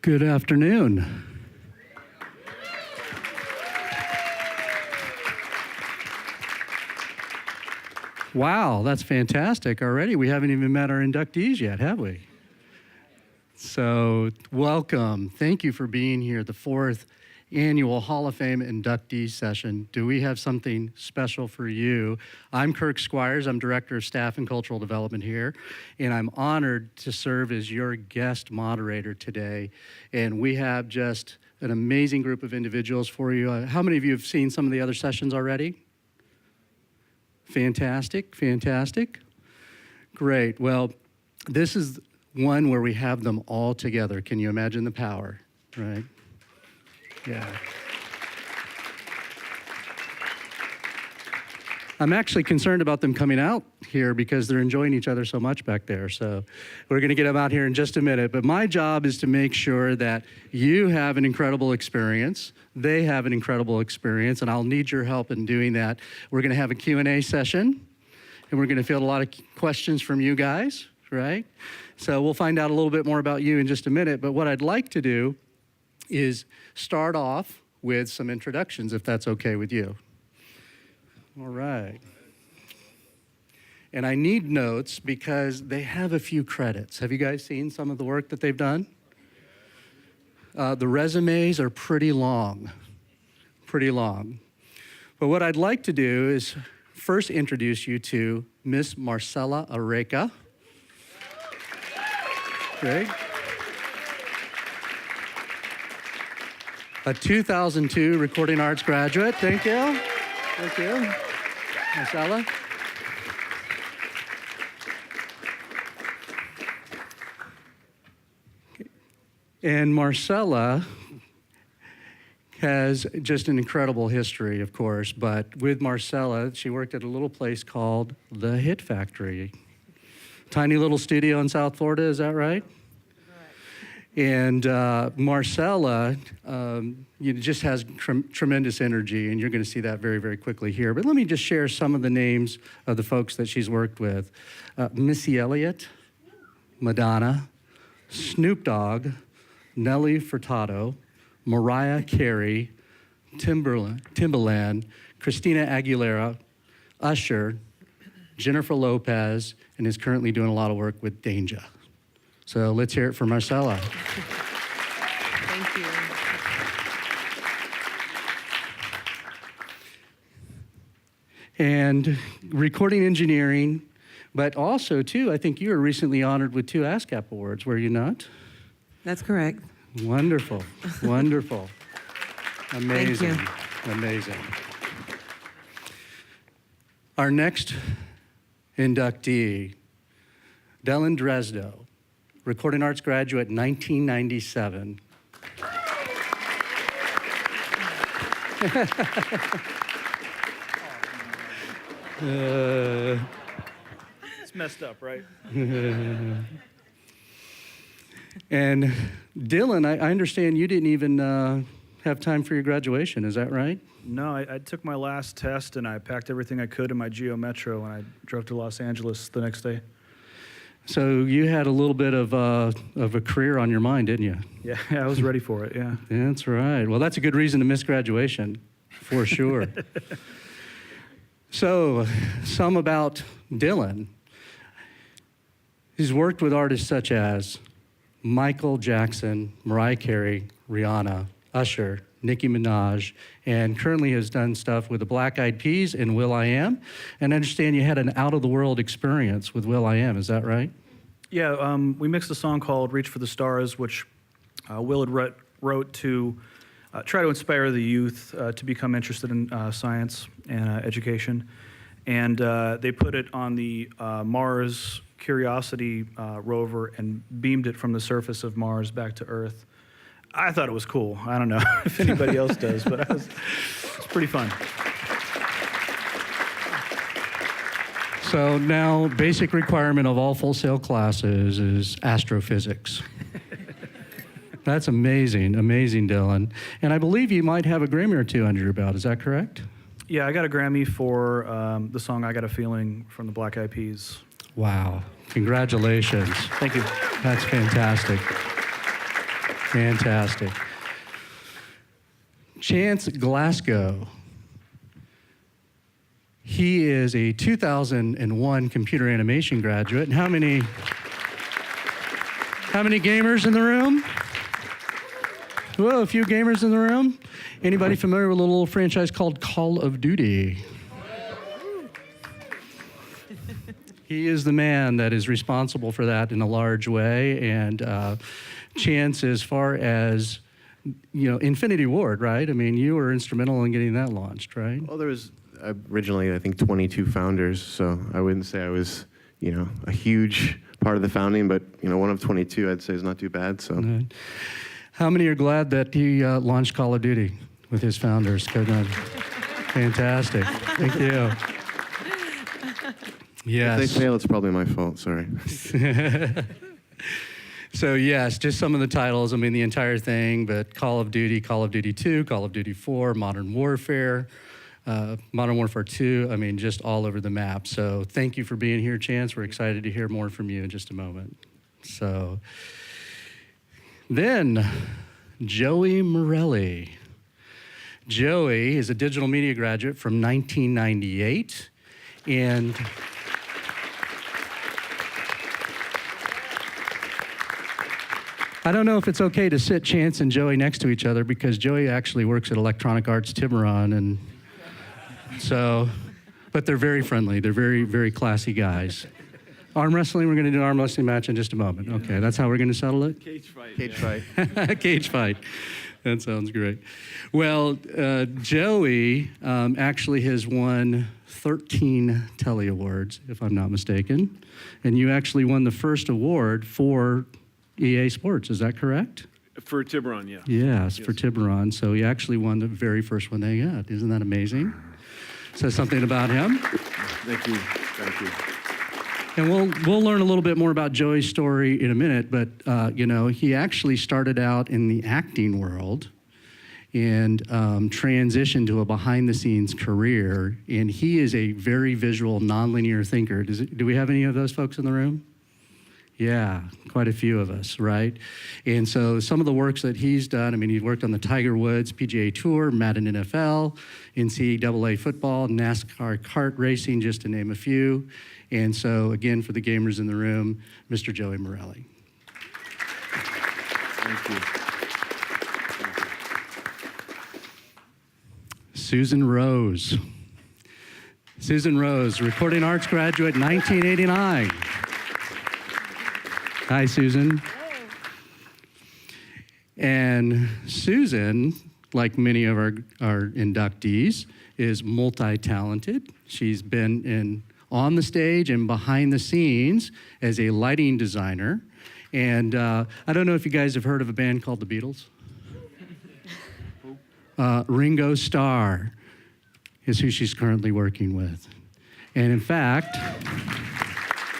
Good afternoon. Wow, that's fantastic already. We haven't even met our inductees yet, have we? So, welcome. Thank you for being here, the fourth annual Hall of Fame inductee session. Do we have something special for you? I'm Kirk Squires. I'm Director of Staff and Cultural Development here, and I'm honored to serve as your guest moderator today. And we have just an amazing group of individuals for you. How many of you have seen some of the other sessions already? Fantastic, fantastic. Great. Well, this is one where we have them all together. Can you imagine the power, right? Yeah. I'm actually concerned about them coming out here because they're enjoying each other so much back there. So we're going to get them out here in just a minute. But my job is to make sure that you have an incredible experience. They have an incredible experience, and I'll need your help in doing that. We're going to have a Q&A session, and we're going to field a lot of questions from you guys, right? So we'll find out a little bit more about you in just a minute. But what I'd like to do is start off with some introductions, if that's okay with you. All right. And I need notes because they have a few credits. Have you guys seen some of the work that they've done? The resumes are pretty long. But what I'd like to do is first introduce you to Miss Marcella Araica. Great. A 2002 Recording Arts graduate. Thank you. Thank you. Marcella. And Marcella has just an incredible history, of course, but with Marcella, she worked at a little place called The Hit Factory. Tiny little studio in South Florida, is that right? And Marcella just has tremendous energy, and you're going to see that very, very quickly here. But let me just share some of the names of the folks that she's worked with. Missy Elliott, Madonna, Snoop Dogg, Nelly Furtado, Mariah Carey, Timbaland, Christina Aguilera, Usher, Jennifer Lopez, and is currently doing a lot of work with Danger. So let's hear it for Marcella. Thank you. And recording engineering, but also, too, I think you were recently honored with 2 ASCAP awards, were you not? That's correct. Wonderful, wonderful. Amazing, Thank you. Amazing. Our next inductee, Dylan Dresdow. Recording Arts graduate, 1997. It's messed up, right? And Dylan, I understand you didn't even have time for your graduation, is that right? No, I took my last test and I packed everything I could in my Geo Metro and I drove to Los Angeles the next day. So you had a little bit of a career on your mind, didn't you? Yeah, I was ready for it, yeah. That's right. Well, that's a good reason to miss graduation, for sure. So, some about Dylan. He's worked with artists such as Michael Jackson, Mariah Carey, Rihanna, Usher, Nicki Minaj, and currently has done stuff with the Black Eyed Peas and will.i.am. And I understand you had an out-of-the-world experience with will.i.am, is that right? Yeah, we mixed a song called Reach for the Stars, which Will had wrote to try to inspire the youth to become interested in science and education. And they put it on the Mars Curiosity rover and beamed it from the surface of Mars back to Earth. I thought it was cool. I don't know if anybody else does, but it's pretty fun. So now, basic requirement of all Full Sail classes is astrophysics. That's amazing, amazing, Dylan. And I believe you might have a Grammy or 2 under your belt, is that correct? Yeah, I got a Grammy for the song I Got a Feeling from the Black Eyed Peas. Wow, congratulations. Thank you. That's fantastic. Fantastic. Chance Glasco. He is a 2001 computer animation graduate. And how many gamers in the room? Whoa, a few gamers in the room. Anybody familiar with a little franchise called Call of Duty? He is the man that is responsible for that in a large way. And Chance, as far as, Infinity Ward, right? I mean, you were instrumental in getting that launched, right? Well, there was originally, I think, 22 founders, so I wouldn't say I was, a huge part of the founding, but, one of 22, I'd say is not too bad, so. Right. How many are glad that he launched Call of Duty with his founders? Good on. Fantastic. Thank you. Yes. If they fail, it's probably my fault, sorry. So yes, just some of the titles, the entire thing, but Call of Duty 2, Call of Duty 4, Modern Warfare 2, just all over the map. So thank you for being here, Chance. We're excited to hear more from you in just a moment. So then, Joey Morelli. Joey is a digital media graduate from 1998, and I don't know if it's okay to sit Chance and Joey next to each other because Joey actually works at Electronic Arts Tiburon, and so, but they're very friendly. They're very, very classy guys. Arm wrestling, we're going to do an arm wrestling match in just a moment. Okay, that's how we're going to settle it? Cage fight. Cage fight. That sounds great. Well, Joey actually has won 13 Telly Awards, if I'm not mistaken. And you actually won the first award for EA Sports, is that correct? For Tiburon, yeah. Yes, for Tiburon. So he actually won the very first one they got. Isn't that amazing? Says something about him. Thank you. Thank you. And we'll learn a little bit more about Joey's story in a minute, but he actually started out in the acting world and transitioned to a behind-the-scenes career. And he is a very visual, nonlinear thinker. Do we have any of those folks in the room? Yeah, quite a few of us, right? And so some of the works that he's done, he's worked on the Tiger Woods PGA Tour, Madden NFL, NCAA football, NASCAR kart racing, just to name a few. And so, again, for the gamers in the room, Mr. Joey Morelli. Thank you. Susan Rose. Susan Rose, recording arts graduate, 1989. Hi, Susan. And Susan, like many of our inductees, is multi-talented. She's been on the stage and behind the scenes as a lighting designer. And I don't know if you guys have heard of a band called the Beatles. Ringo Starr is who she's currently working with. And in fact...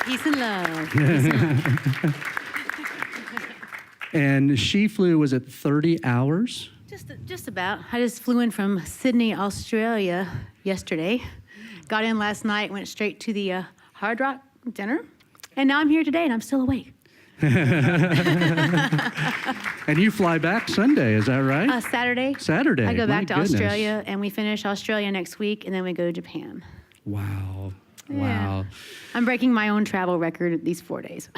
Peace and love. And she flew, was it 30 hours? Just about. I just flew in from Sydney, Australia yesterday. Got in last night, went straight to the Hard Rock dinner. And now I'm here today and I'm still awake. And you fly back Sunday, is that right? Saturday. Saturday. I go back to My goodness. Australia and we finish Australia next week and then we go to Japan. Wow. Yeah. Wow. I'm breaking my own travel record these 4 days.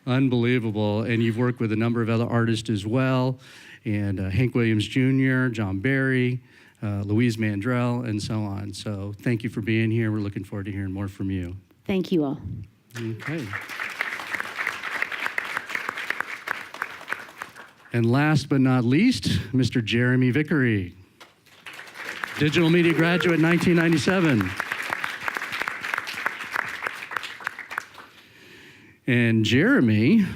Unbelievable. And you've worked with a number of other artists as well, and Hank Williams Jr., John Barry, Louise Mandrell, and so on. So thank you for being here. We're looking forward to hearing more from you. Thank you all. Okay. And last but not least, Mr. Jeremy Vickery, digital media graduate, 1997. And Jeremy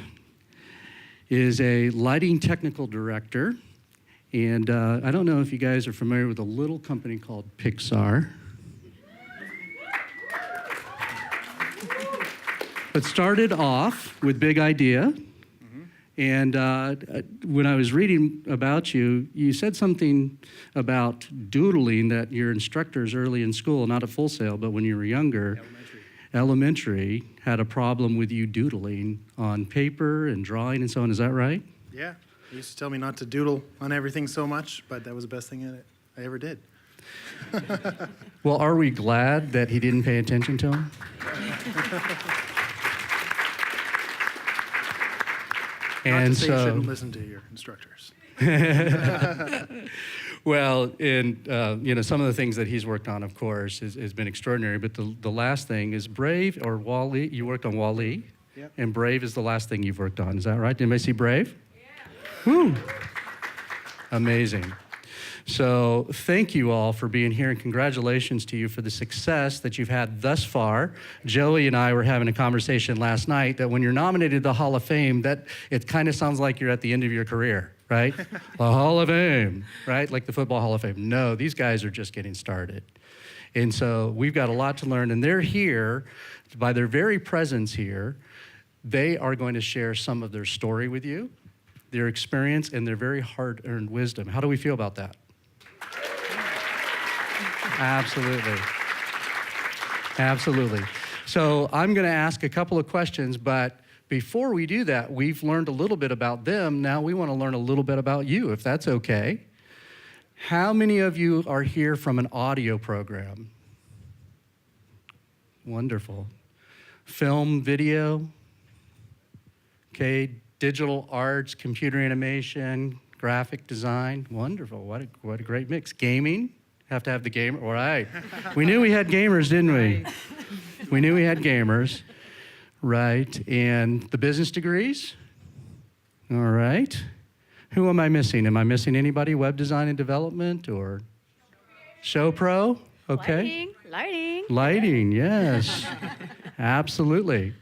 is a lighting technical director. And I don't know if you guys are familiar with a little company called Pixar. But started off with big idea. And when I was reading about you, you said something about doodling that your instructors early in school, not at Full Sail, but when you were younger, elementary, had a problem with you doodling on paper and drawing and so on. Is that right? Yeah. He used to tell me not to doodle on everything so much, but that was the best thing I ever did. Well, are we glad that he didn't pay attention to him? Not to say you shouldn't listen to your instructors. Well, and some of the things that he's worked on, of course, has been extraordinary. But the last thing is Brave or Wall-E. You worked on Wall-E, Yep. and Brave is the last thing you've worked on. Is that right? Did anybody see Brave? Yeah. Woo! Amazing. So thank you all for being here, and congratulations to you for the success that you've had thus far. Joey and I were having a conversation last night that when you're nominated to the Hall of Fame, that it kind of sounds like you're at the end of your career, right? The Hall of Fame, right? Like the Football Hall of Fame. No, these guys are just getting started. And so we've got a lot to learn, and they're here, by their very presence here, they are going to share some of their story with you, their experience, and their very hard-earned wisdom. How do we feel about that? Absolutely. Absolutely. So I'm going to ask a couple of questions, but before we do that, we've learned a little bit about them. Now we want to learn a little bit about you, if that's okay. How many of you are here from an audio program? Wonderful. Film, video? Okay, digital arts, computer animation, graphic design. Wonderful. What a great mix. Gaming? Have to have the gamer. All right. We knew we had gamers, didn't we? We knew we had gamers. Right. And the business degrees? All right. Who am I missing? Am I missing anybody? Web design and development or show pro? Okay. Lighting. Lighting, yes. Absolutely.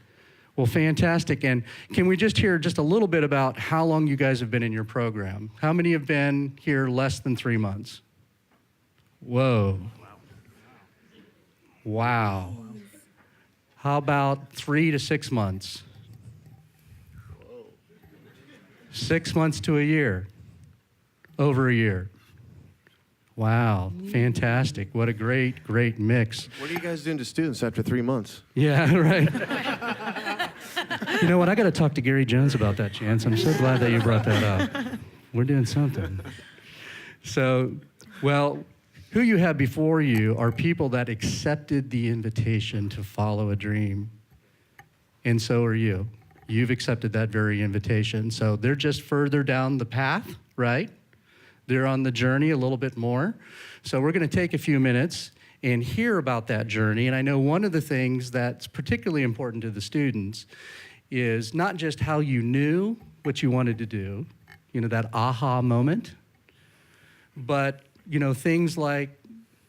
Well, fantastic. And can we just hear just a little bit about how long you guys have been in your program? How many have been here less than 3 months? Whoa. Wow. How about 3 to 6 months? 6 months to a year. Over a year. Wow. Fantastic. What a great, great mix. What are you guys doing to students after 3 months? Yeah, right. You know what? I got to talk to Gary Jones about that, Chance. I'm so glad that you brought that up. We're doing something. So, well, who you have before you are people that accepted the invitation to follow a dream. And so are you. You've accepted that very invitation. So they're just further down the path, right? They're on the journey a little bit more. So we're going to take a few minutes and hear about that journey. And I know one of the things that's particularly important to the students is not just how you knew what you wanted to do, that aha moment, but things like,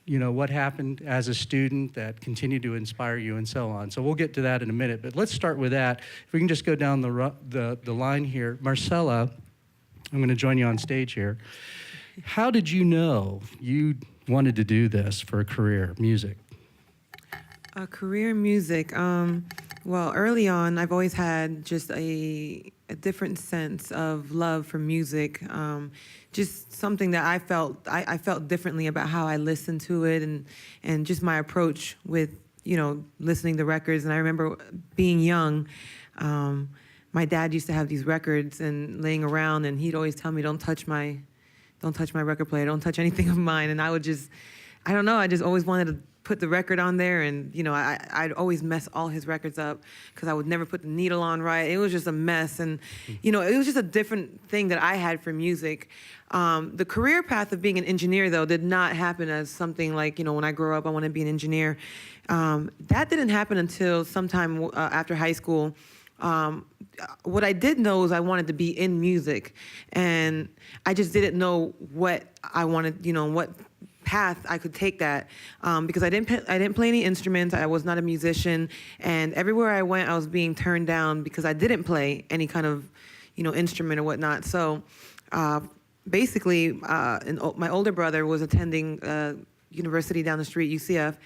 what happened as a student that continued to inspire you and so on. So we'll get to that in a minute, but let's start with that. If we can just go down the line here. Marcella, I'm going to join you on stage here. How did you know you wanted to do this for a career, music? A career in music. Well, early on, I've always had just a different sense of love for music. Just something that I felt differently about how I listened to it, and just my approach with listening to records. And I remember being young. My dad used to have these records and laying around, and he'd always tell me, "Don't touch my record player. Don't touch anything of mine." And I would just, I don't know. I just always wanted to put the record on there, and I'd always mess all his records up because I would never put the needle on right. It was just a mess, and it was just a different thing that I had for music. The career path of being an engineer, though, did not happen as something like, when I grow up, I want to be an engineer. That didn't happen until sometime after high school. What I did know is I wanted to be in music, and I just didn't know what I wanted, what path I could take that, because I didn't play any instruments. I was not a musician, and everywhere I went, I was being turned down because I didn't play any kind of, instrument or whatnot. So, basically, my older brother was attending university down the street, UCF,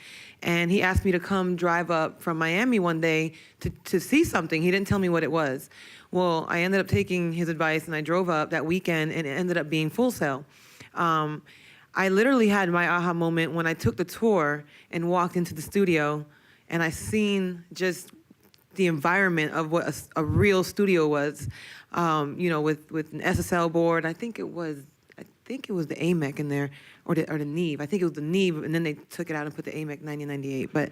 and he asked me to come drive up from Miami one day to see something. He didn't tell me what it was. Well, I ended up taking his advice, and I drove up that weekend, and it ended up being Full Sail. I literally had my aha moment when I took the tour and walked into the studio, and I seen just the environment of what a real studio was, you know, with an SSL board. I think it was the AMEC in there, or the Neve. I think it was the Neve, and then they took it out and put the AMEC 9098. But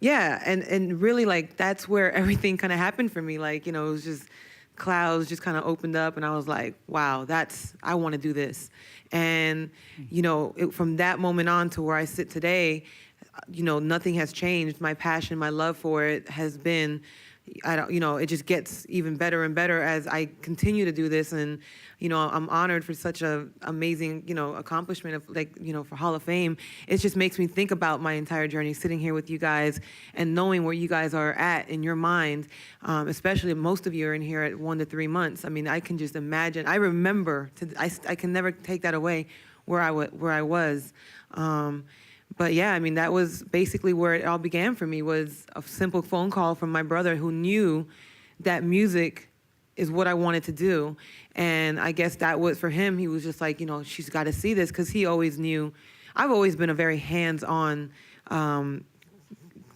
yeah, and really, like, that's where everything kind of happened for me. Like, you know, it was just clouds just kind of opened up, and I was like, wow, I want to do this. And, you know, from that moment on to where I sit today, you know, nothing has changed. My passion, my love for it has been, you know, it just gets even better and better as I continue to do this. And, you know, I'm honored for such a amazing, you know, accomplishment of, like, you know, for Hall of Fame. It just makes me think about my entire journey, sitting here with you guys and knowing where you guys are at in your mind, especially most of you are in here at 1 to 3 months. I mean, I can just imagine. I remember, I can never take that away where I was. But yeah, I mean, that was basically where it all began for me, was a simple phone call from my brother who knew that music is what I wanted to do. And I guess that was, for him, he was just like, you know, she's got to see this, because he always knew. I've always been a very hands-on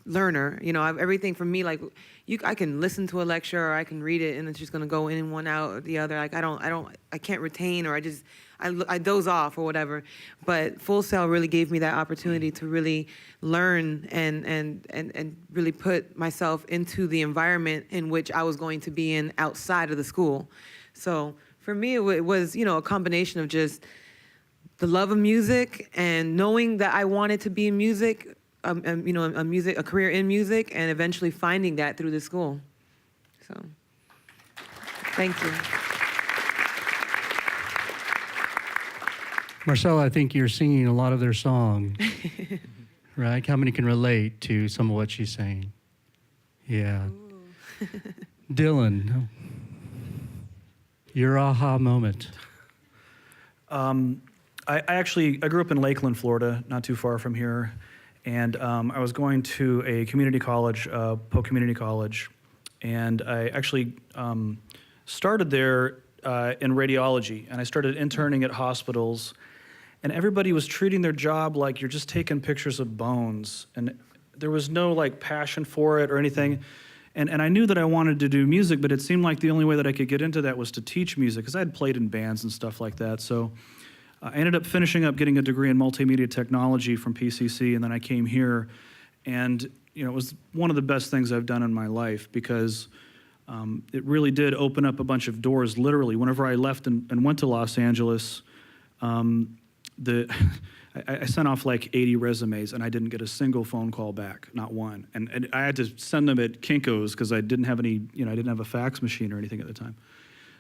learner. You know, everything from me, like, I can listen to a lecture, or I can read it, and it's just going to go in and one out or the other. Like, I can't retain, or I doze off or whatever. But Full Sail really gave me that opportunity to really learn and really put myself into the environment in which I was going to be in outside of the school. So for me, it was, you know, a combination of just the love of music and knowing that I wanted to be in music, you know, a career in music, and eventually finding that through the school. So, thank you. Marcella, I think you're singing a lot of their songs, right? How many can relate to some of what she's saying? Yeah. Dylan, your aha moment. I grew up in Lakeland, Florida, not too far from here. And I was going to a community college, Polk Community College. And I actually started there in radiology. And I started interning at hospitals. And everybody was treating their job like you're just taking pictures of bones. And there was no, like, passion for it or anything. And I knew that I wanted to do music, but it seemed like the only way that I could get into that was to teach music, because I had played in bands and stuff like that. So I ended up finishing up getting a degree in multimedia technology from PCC, and then I came here. And, you know, it was one of the best things I've done in my life, because it really did open up a bunch of doors, literally. Whenever I left and went to Los Angeles, I sent off like 80 resumes, and I didn't get a single phone call back, not one. And I had to send them at Kinko's, because I didn't have any, you know, I didn't have a fax machine or anything at the time.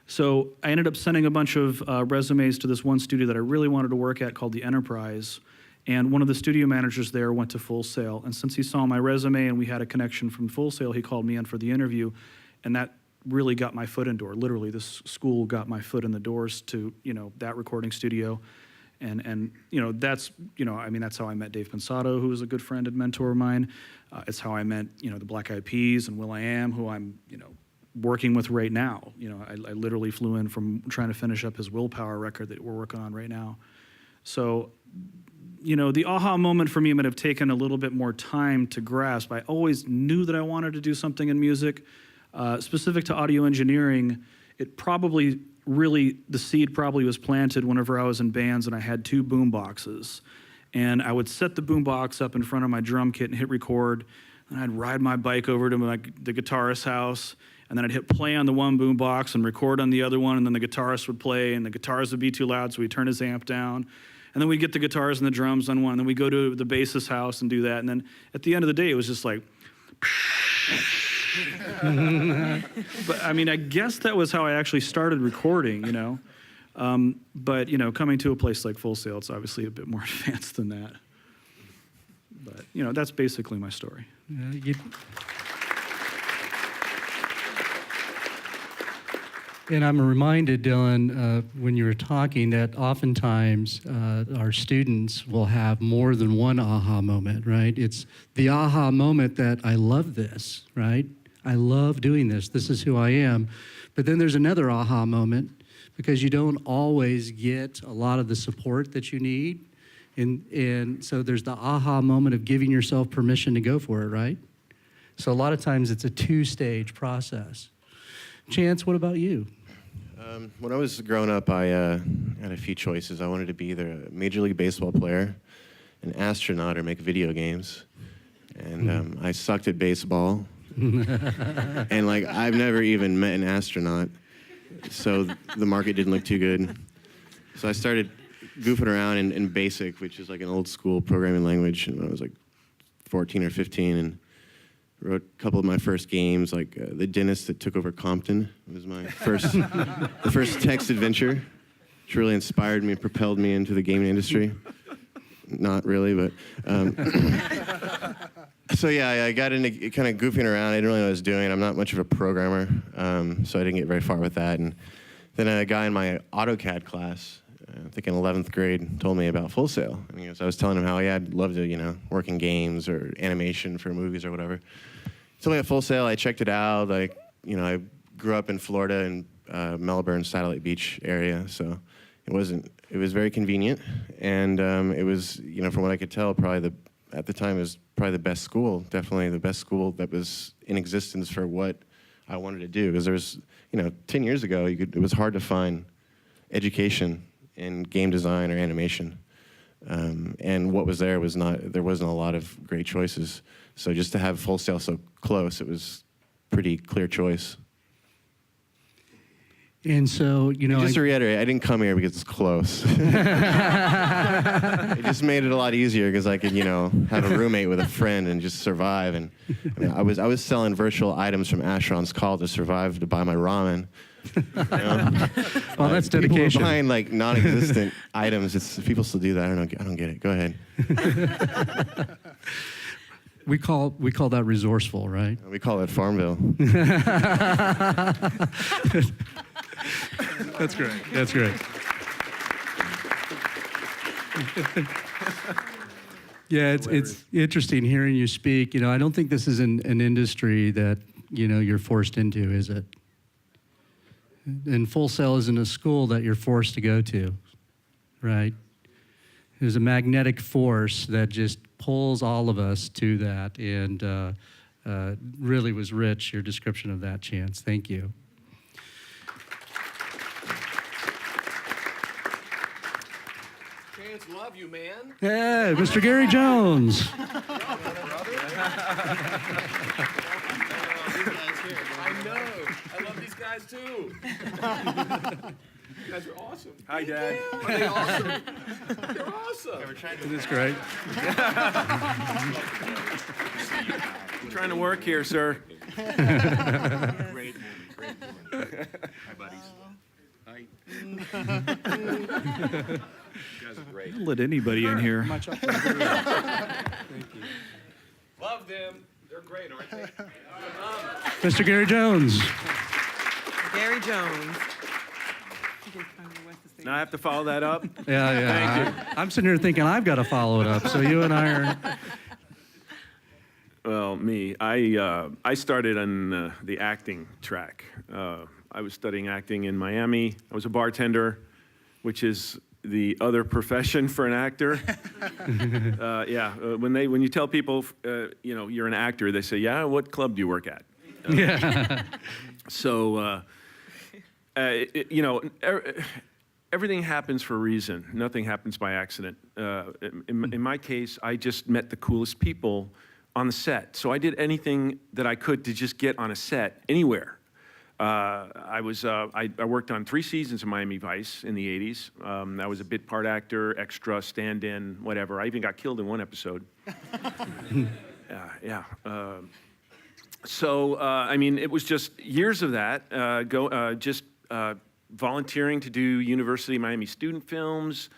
So I ended up sending a bunch of resumes to this one studio that I really wanted to work at, called the Enterprise. And one of the studio managers there went to Full Sail. And since he saw my resume and we had a connection from Full Sail, he called me in for the interview. And that really got my foot in the door. Literally, this school got my foot in the doors to, you know, that recording studio. And you know, that's, you know, I mean, that's how I met Dave Pensato, who was a good friend and mentor of mine. It's how I met, you know, the Black Eyed Peas and will.i.am, who I'm, you know, working with right now. You know, I literally flew in from trying to finish up his Willpower record that we're working on right now. So, you know, the aha moment for me might have taken a little bit more time to grasp. I always knew that I wanted to do something in music. Specific to audio engineering, it probably really, the seed probably was planted whenever I was in bands and I had 2 boom boxes. And I would set the boom box up in front of my drum kit and hit record, and I'd ride my bike over to the guitarist's house, and then I'd hit play on the one boom box and record on the other one, and then the guitarist would play, and the guitars would be too loud, so we'd turn his amp down. And then we'd get the guitars and the drums on one, and then we'd go to the bassist's house and do that. And then at the end of the day, it was just like... But I mean, I guess that was how I actually started recording, you know. But, you know, coming to a place like Full Sail, it's obviously a bit more advanced than that. But, you know, that's basically my story. And I'm reminded, Dylan, when you were talking, that oftentimes our students will have more than one aha moment, right? It's the aha moment that I love this, right? I love doing this. This is who I am. But then there's another aha moment, because you don't always get a lot of the support that you need. And so there's the aha moment of giving yourself permission to go for it, right? So a lot of times it's a two-stage process. Chance, what about you? When I was growing up, I had a few choices. I wanted to be either a Major League Baseball player, an astronaut, or make video games. And I sucked at baseball. And like, I've never even met an astronaut. So the market didn't look too good. So I started goofing around in BASIC, which is like an old school programming language, when I was like 14 or 15, and wrote a couple of my first games, like The Dentist That Took Over Compton was my the first text adventure, which really inspired me and propelled me into the gaming industry. Not really, but... So yeah, I got into kind of goofing around. I didn't really know what I was doing. I'm not much of a programmer, so I didn't get very far with that. And then a guy in my AutoCAD class, I think in 11th grade, told me about Full Sail. So I was telling him how, yeah, I'd love to, work in games or animation for movies or whatever. He told me about Full Sail. I checked it out. I grew up in Florida in Melbourne, Satellite Beach area, so it was very convenient. And it was, from what I could tell, at the time, it was probably the best school, definitely the best school that was in existence for what I wanted to do. Because there was, 10 years ago, it was hard to find education in game design or animation. And what was there wasn't a lot of great choices. So just to have Full Sail so close, it was a pretty clear choice. And so, Just to reiterate, I didn't come here because it's close. It just made it a lot easier because I could, have a roommate with a friend and just survive. And I was selling virtual items from Asheron's Call to survive, to buy my ramen. Well, that's People dedication. were buying like non-existent items. People still do that. I don't get it. Go ahead. We call that resourceful, right? We call it Farmville. That's great. That's great. Yeah, it's interesting hearing you speak. I don't think this is an industry that, you're forced into, is it? And Full Sail isn't a school that you're forced to go to, right? There's a magnetic force that just pulls all of us to that, and really was rich, your description of that, Chance. Thank you. Chance, love you, man. Hey, Mr. Gary Jones. I know. I love these guys too. You guys are awesome. Hi, Dad. Are they awesome? They're awesome. That's great. Trying to work here, sir. Great moment. Great moment. Hi, buddies. Hi. You guys are great. Don't let anybody in here. Thank you. Love them. They're great, aren't they? Mr. Gary Jones. Gary Jones. Now I have to follow that up. Yeah. Thank I'm sitting here thinking I've got to follow it up. So you and I are. Well, me, I started on the acting track. I was studying acting in Miami. I was a bartender, which is the other profession for an actor. When you tell people, you're an actor, they say, yeah, what club do you work at? Yeah. So, everything happens for a reason. Nothing happens by accident. In my case, I just met the coolest people on the set. So I did anything that I could to just get on a set anywhere. I worked on 3 seasons of Miami Vice in the 80s. I was a bit part actor, extra, stand-in, whatever. I even got killed in one episode. It was just years of that, volunteering to do University of Miami student films,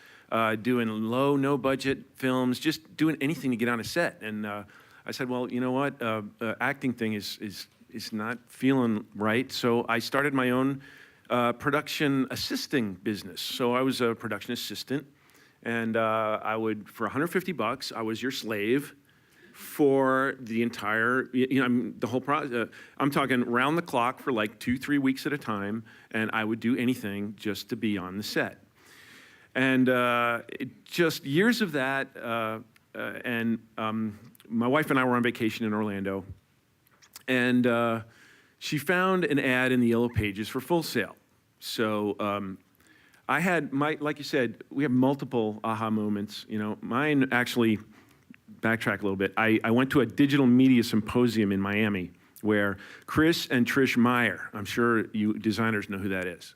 doing low, no-budget films, just doing anything to get on a set. And I said, well, you know what, acting thing is not feeling right. So I started my own production assisting business. So I was a production assistant, and I would, for $150, I was your slave for the entire, the whole process. I'm talking round the clock for like 2-3 weeks at a time, and I would do anything just to be on the set. And just years of that, my wife and I were on vacation in Orlando, And she found an ad in the Yellow Pages for Full Sail. So I had like you said, we have multiple aha moments. You know, mine actually, backtrack a little bit. I went to a digital media symposium in Miami where Chris and Trish Meyer, I'm sure you designers know who that is.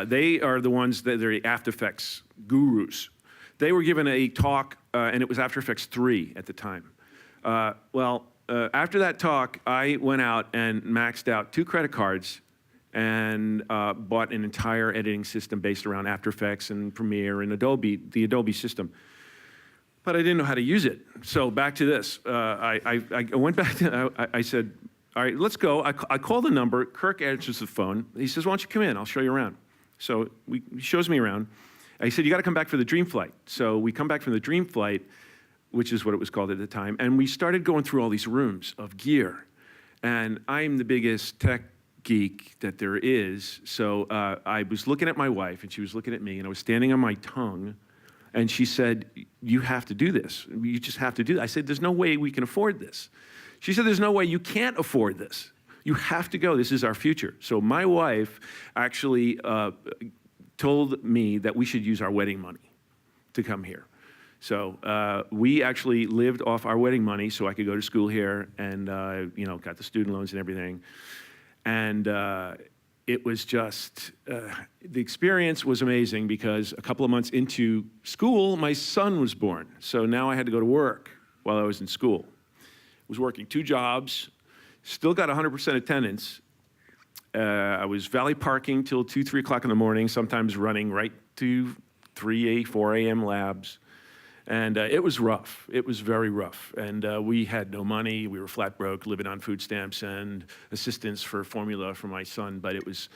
They are the ones that are the After Effects gurus. They were given a talk, and it was After Effects 3 at the time. After that talk, I went out and maxed out 2 credit cards and bought an entire editing system based around After Effects and Premiere and Adobe, the Adobe system. But I didn't know how to use it. So back to this. I went back to, I said, all right, let's go. I call the number. Kirk answers the phone. He says, why don't you come in? I'll show you around. So he shows me around. I said, you got to come back for the Dream Flight. So we come back from the Dream Flight, which is what it was called at the time, and we started going through all these rooms of gear. And I'm the biggest tech geek that there is. So I was looking at my wife, and she was looking at me, and I was standing on my tongue. And she said, you have to do this. You just have to do it. I said, there's no way we can afford this. She said, there's no way you can't afford this. You have to go. This is our future. So my wife actually told me that we should use our wedding money to come here. So we actually lived off our wedding money so I could go to school here and, got the student loans and everything. And it was just, the experience was amazing because a couple of months into school, my son was born. So now I had to go to work while I was in school. I was working 2 jobs, still got 100% attendance. I was valet parking till 2, 3 o'clock in the morning, sometimes running right to 4 a.m. labs. And it was rough. It was very rough. And we had no money. We were flat broke, living on food stamps and assistance for formula for my son. But it was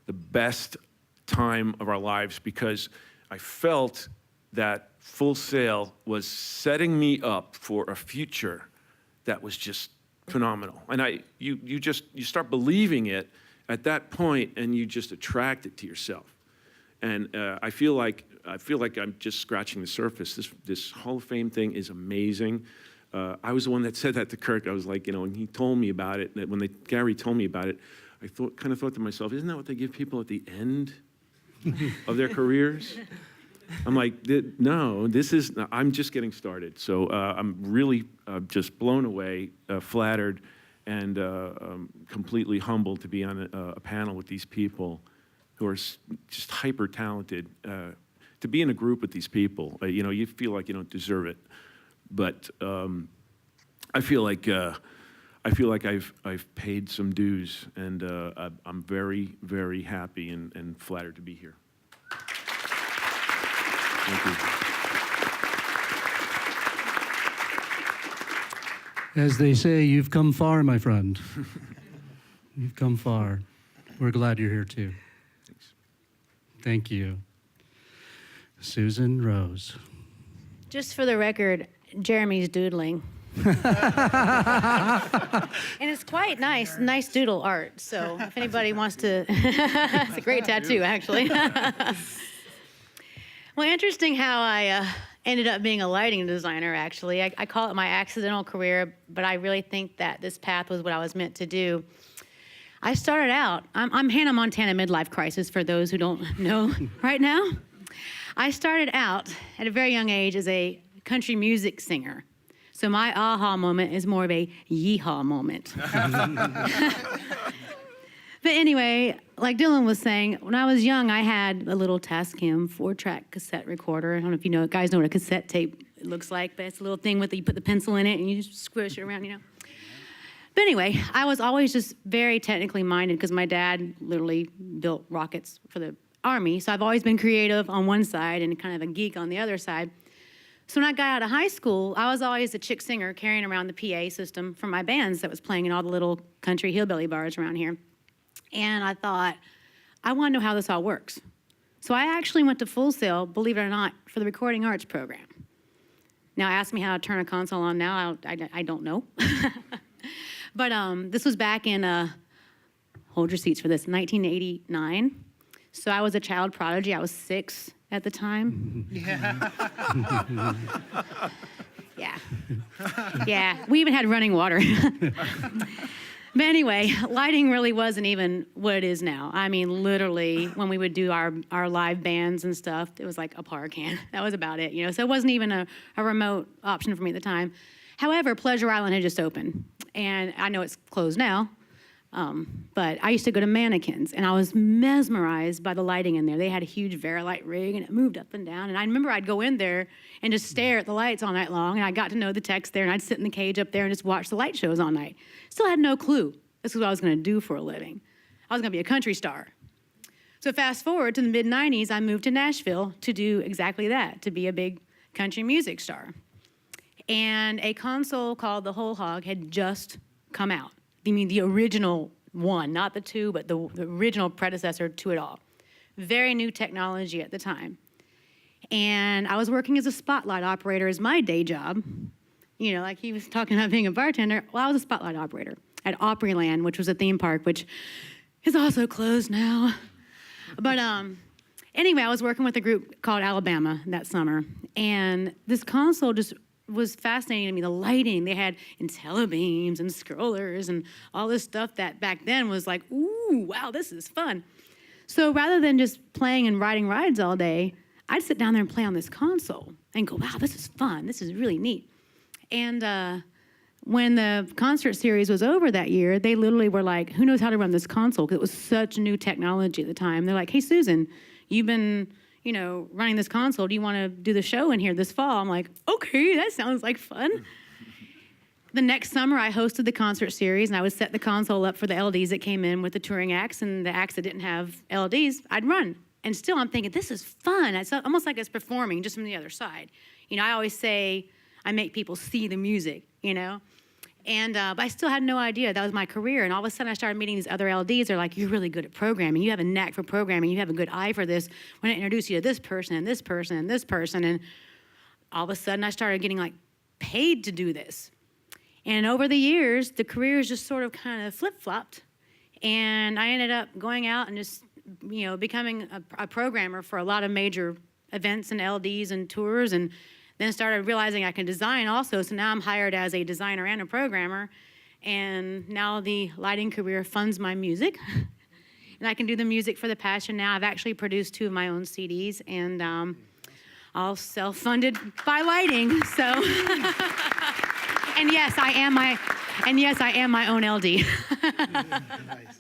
the best time of our lives because I felt that Full Sail was setting me up for a future that was just phenomenal. And you start believing it at that point, and you just attract it to yourself. And I feel like I'm just scratching the surface. This Hall of Fame thing is amazing. I was the one that said that to Kirk. I was like, and he told me about it. And when Gary told me about it, I kind of thought to myself, isn't that what they give people at the end of their careers? I'm like, no, I'm just getting started. So I'm really just blown away, flattered, and completely humbled to be on a panel with these people who are just hyper talented. To be in a group with these people, you feel like you don't deserve it, but I feel like I've paid some dues, and I'm very, very happy and flattered to be here. Thank you. As they say, you've come far, my friend. You've come far. We're glad you're here, too. Thanks. Thank you. Susan Rose. Just for the record, Jeremy's doodling. And it's quite nice doodle art. So if anybody wants to, it's a great tattoo, actually. Well, interesting how I ended up being a lighting designer, actually. I call it my accidental career, but I really think that this path was what I was meant to do. I started out, I'm Hannah Montana midlife crisis for those who don't know right now. I started out at a very young age as a country music singer. So my aha moment is more of a yeehaw moment. But anyway, like Dylan was saying, when I was young, I had a little Tascam 4-track cassette recorder. I don't know if guys know what a cassette tape looks like, but it's a little thing with you put the pencil in it and you just squish it around, But anyway, I was always just very technically minded because my dad literally built rockets for the Army. So I've always been creative on one side and kind of a geek on the other side. So when I got out of high school, I was always a chick singer carrying around the PA system from my bands that was playing in all the little country hillbilly bars around here. And I thought, I want to know how this all works. So I actually went to Full Sail, believe it or not, for the recording arts program. Now ask me how to turn a console on now, I don't know. But this was back in, hold your seats for this, 1989. So I was a child prodigy. I was 6 at the time. Yeah. Yeah, we even had running water. But anyway, lighting really wasn't even what it is now. I mean, literally, when we would do our live bands and stuff, it was like a par can. That was about it, you know. So it wasn't even a remote option for me at the time. However, Pleasure Island had just opened, and I know it's closed now. But I used to go to Mannequins, and I was mesmerized by the lighting in there. They had a huge Verilight rig, and it moved up and down. And I remember I'd go in there and just stare at the lights all night long, and I got to know the techs there, and I'd sit in the cage up there and just watch the light shows all night. Still had no clue this is what I was going to do for a living. I was going to be a country star. So fast forward to the mid-'90s, I moved to Nashville to do exactly that, to be a big country music star. And a console called the Whole Hog had just come out. I mean, the original one, not the two, but the original predecessor to it all. Very new technology at the time. And I was working as a spotlight operator as my day job. You know, like he was talking about being a bartender. Well, I was a spotlight operator at Opryland, which was a theme park, which is also closed now. But anyway, I was working with a group called Alabama that summer. And this console just was fascinating to me. The lighting, they had IntelliBeams and scrollers and all this stuff that back then was like, ooh, wow, this is fun. So rather than just playing and riding rides all day, I'd sit down there and play on this console and go, wow, this is fun. This is really neat. And when the concert series was over that year, they literally were like, who knows how to run this console? Because it was such new technology at the time. They're like, hey, Susan, you've been, you know, running this console. Do you want to do the show in here this fall? I'm like, okay, that sounds like fun. The next summer, I hosted the concert series, and I would set the console up for the LDs that came in with the touring acts, and the acts that didn't have LDs, I'd run. And still, I'm thinking, this is fun. It's almost like it's performing just from the other side. You know, I always say I make people see the music, you know? And but I still had no idea that was my career. And all of a sudden, I started meeting these other LDs. They're like, you're really good at programming. You have a knack for programming. You have a good eye for this. We're going to introduce you to this person and this person and this person. And all of a sudden, I started getting, like, paid to do this. And over the years, the careers just sort of kind of flip-flopped. And I ended up going out and just, you know, becoming a programmer for a lot of major events and LDs and tours, and then started realizing I can design also. So now I'm hired as a designer and a programmer. And now the lighting career funds my music. And I can do the music for the passion now. I've actually produced 2 of my own CDs, and all self-funded by lighting. So, and yes, I am my own LD. Nice.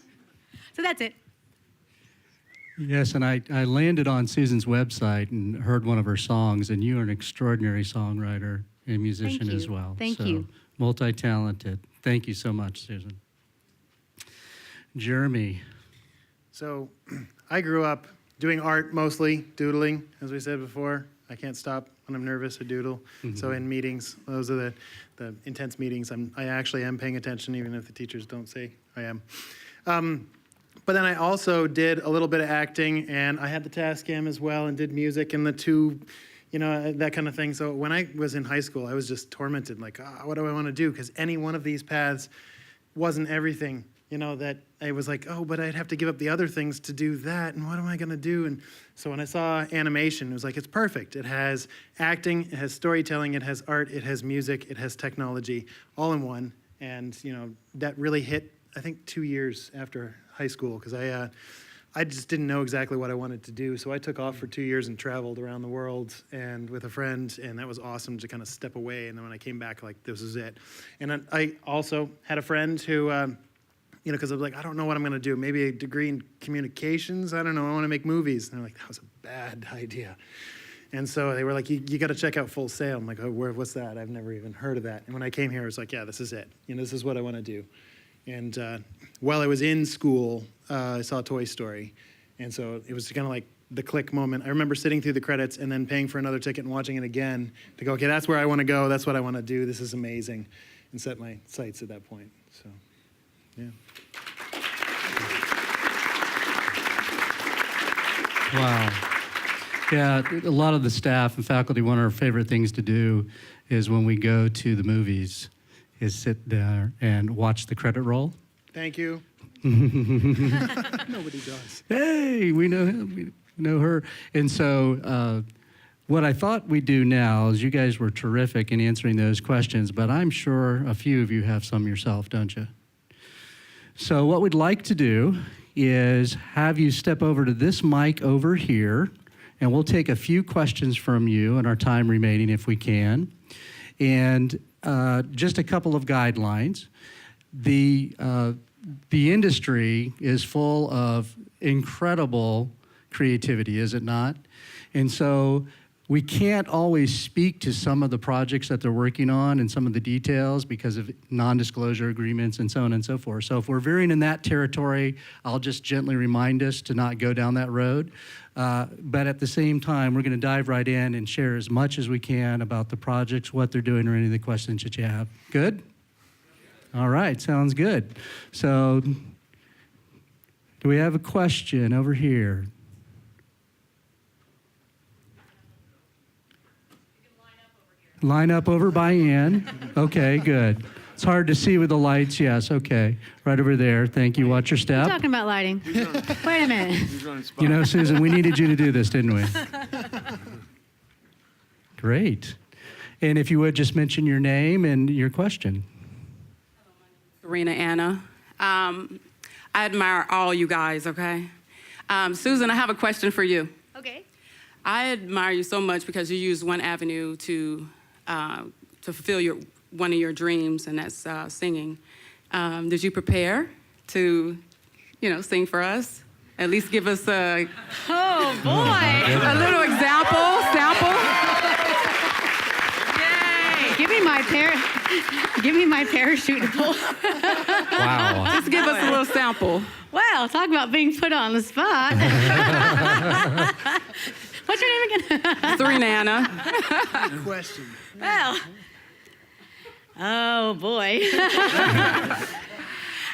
So that's it. Yes, and I landed on Susan's website and heard one of her songs, and you are an extraordinary songwriter and musician Thank as you. well. Thank so, you. Multi-talented. Thank you so much, Susan. Jeremy. So I grew up doing art mostly, doodling, as we said before. I can't stop when I'm nervous to doodle. Mm-hmm. So in meetings, those are the intense meetings, I actually am paying attention, even if the teachers don't say I am. But then I also did a little bit of acting, and I had the Tascam as well, and did music and the tube, you know, that kind of thing. So when I was in high school, I was just tormented, like, what do I want to do? Because any one of these paths wasn't everything, you know, that I was like, oh, but I'd have to give up the other things to do that, and what am I going to do? And so when I saw animation, it was like, it's perfect. It has acting, it has storytelling, it has art, it has music, it has technology, all in one. And, you know, that really hit, I think, 2 years after high school, because I just didn't know exactly what I wanted to do. So I took off for 2 years and traveled around the world and with a friend, and that was awesome to kind of step away. And then when I came back, like, this is it. And I also had a friend who, you know, because I was like, I don't know what I'm going to do. Maybe a degree in communications? I don't know. I want to make movies. And they're like, that was a bad idea. And so they were like, you got to check out Full Sail. I'm like, oh, what's that? I've never even heard of that. And when I came here, I was like, yeah, this is it. You know, this is what I want to do. And while I was in school, I saw Toy Story. And so it was kind of like the click moment. I remember sitting through the credits and then paying for another ticket and watching it again to go, okay, that's where I want to go. That's what I want to do. This is amazing. And set my sights at that point. So, yeah. Wow. Yeah, a lot of the staff and faculty, one of our favorite things to do is when we go to the movies is sit there and watch the credit roll. Thank you. Nobody does. Hey, we know him, we know her. And so what I thought we'd do now is, you guys were terrific in answering those questions, but I'm sure a few of you have some yourself, don't you? So what we'd like to do is have you step over to this mic over here, and we'll take a few questions from you in our time remaining if we can. And just a couple of guidelines. The industry is full of incredible creativity, is it not? And so we can't always speak to some of the projects that they're working on and some of the details because of non-disclosure agreements and so on and so forth. So if we're veering in that territory, I'll just gently remind us to not go down that road. But at the same time, we're going to dive right in and share as much as we can about the projects, what they're doing, or any of the questions that you have. Good? All right, sounds good. So do we have a question over here? Line up over by Ann. Okay, good. It's hard to see with the lights. Yes, okay. Right over there. Thank you. Watch your We're step. talking about lighting. Wait a minute. Who's running spot? You know, Susan, we needed you to do this, didn't we? Great. And if you would just mention your name and your question. Serena Anna. I admire all you guys, okay? Susan, I have a question for you. Okay. I admire you so much because you use one avenue to fulfill one of your dreams, and that's singing. Did you prepare to, sing for us? At least give us a little sample. Yay! Give me my parachute to pull. Wow. Just give us a little sample. Wow, talk about being put on the spot. What's your name again? Serena Anna. Question. Well. Oh boy.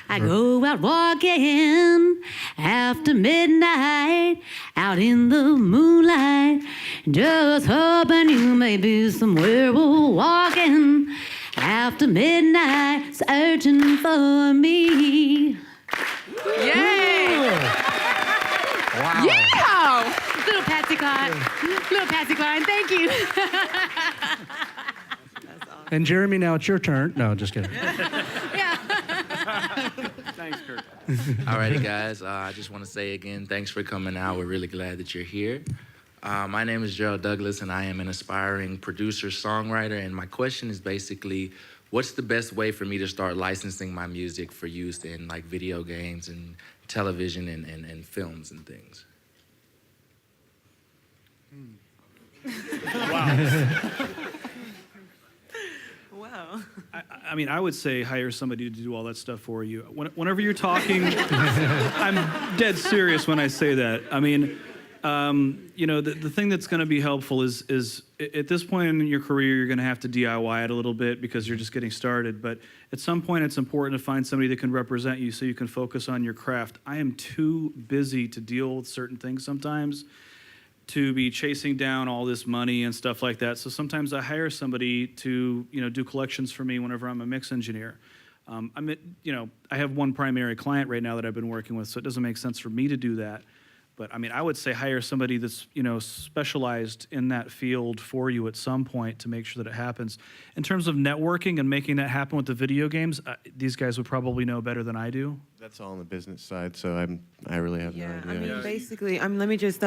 I go out walking after midnight, out in the moonlight, just hoping you may be somewhere walking after midnight, searching for me. Yay! Wow. Yeah! Little Patsy Cline, thank you. And Jeremy, now it's your turn. No, just kidding. Thanks, Kurt. Alrighty, guys. I just want to say again, thanks for coming out. We're really glad that you're here. My name is Gerald Douglas, and I am an aspiring producer, songwriter. And my question is basically, what's the best way for me to start licensing my music for use in like video games and television and films and things? Wow. I mean, I would say hire somebody to do all that stuff for you. Whenever you're talking, I'm dead serious when I say that. I mean, the thing that's going to be helpful is at this point in your career, you're going to have to DIY it a little bit because you're just getting started. But at some point, it's important to find somebody that can represent you so you can focus on your craft. I am too busy to deal with certain things sometimes, to be chasing down all this money and stuff like that. So sometimes I hire somebody to, do collections for me whenever I'm a mix engineer. I have one primary client right now that I've been working with, so it doesn't make sense for me to do that. But I mean, I would say hire somebody that's, specialized in that field for you at some point to make sure that it happens. In terms of networking and making that happen with the video games, these guys would probably know better than I do. That's all on the business side, so I really have no Yeah, idea. I mean, basically, let me just,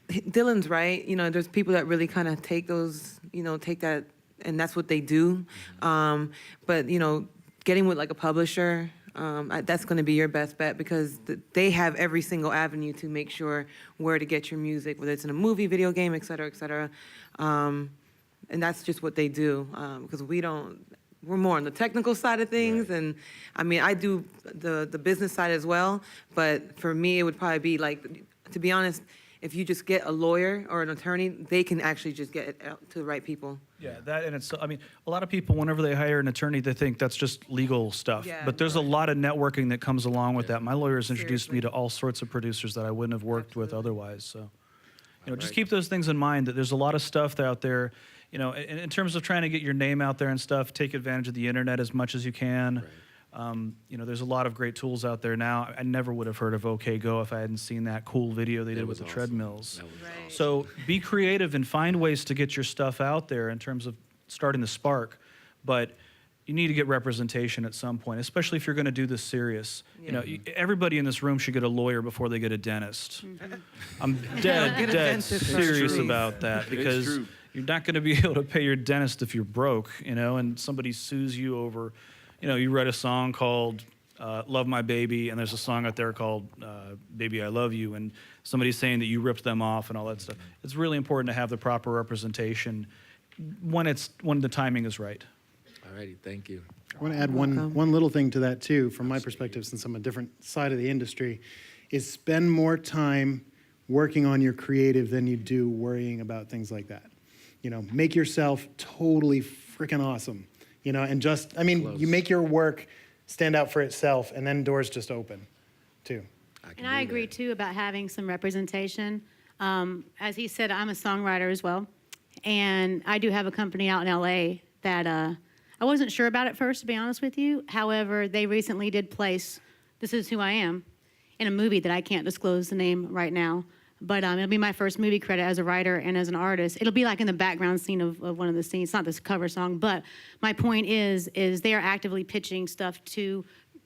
Dylan's right. There's people that really kind of take those, take that, and that's what they do. But, getting with like a publisher, that's going to be your best bet because they have every single avenue to make sure where to get your music, whether it's in a movie, video game, et cetera, et cetera. And that's just what they do because we're more on the technical side of things. Right. And I mean, I do the business side as well. But for me, it would probably be like, to be honest, if you just get a lawyer or an attorney, they can actually just get it out to the right people. Yeah, that and it's, a lot of people, whenever they hire an attorney, they think that's just legal stuff. Yeah, but there's a lot of networking that comes along with that. My lawyers introduced me Seriously. to all sorts of producers that I wouldn't have worked with Absolutely. otherwise. So, just keep those things in mind, that there's a lot of stuff out there, in terms of trying to get your name out there and stuff, take advantage of the internet as much as you can. Right. There's a lot of great tools out there now. I never would have heard of OK Go if I hadn't seen that cool video they did with the awesome. treadmills. That was Right. So be creative and find ways to get your stuff out there in terms of starting the spark. But you need to get representation at some point, especially if you're going to do this serious. You know, everybody in this room should get a lawyer before they get a dentist. I'm dead dentist serious first. about that, because true. you're not going to be able to pay your dentist if you're broke, you know, and somebody sues you over, you know, you write a song called Love My Baby, and there's a song out there called Baby I Love You, and somebody's saying that you ripped them off and all that stuff. It's really important to have the proper representation when the timing is right. Alrighty, thank you. I want to add one little thing to that too, from my perspective, since I'm a different side of the industry, is spend more time working on your creative than you do worrying about things like that. You know, make yourself totally freaking awesome. You know, and just, I mean, you make your work stand out for itself, and then doors just open, too. And I agree, too, about having some representation. As he said, I'm a songwriter as well. And I do have a company out in L.A. that I wasn't sure about at first, to be honest with you. However, they recently did place This Is Who I Am in a movie that I can't disclose the name right now. But it'll be my first movie credit as a writer and as an artist. It'll be like in the background scene of one of the scenes. It's not this cover song, but my point is they are actively pitching stuff to,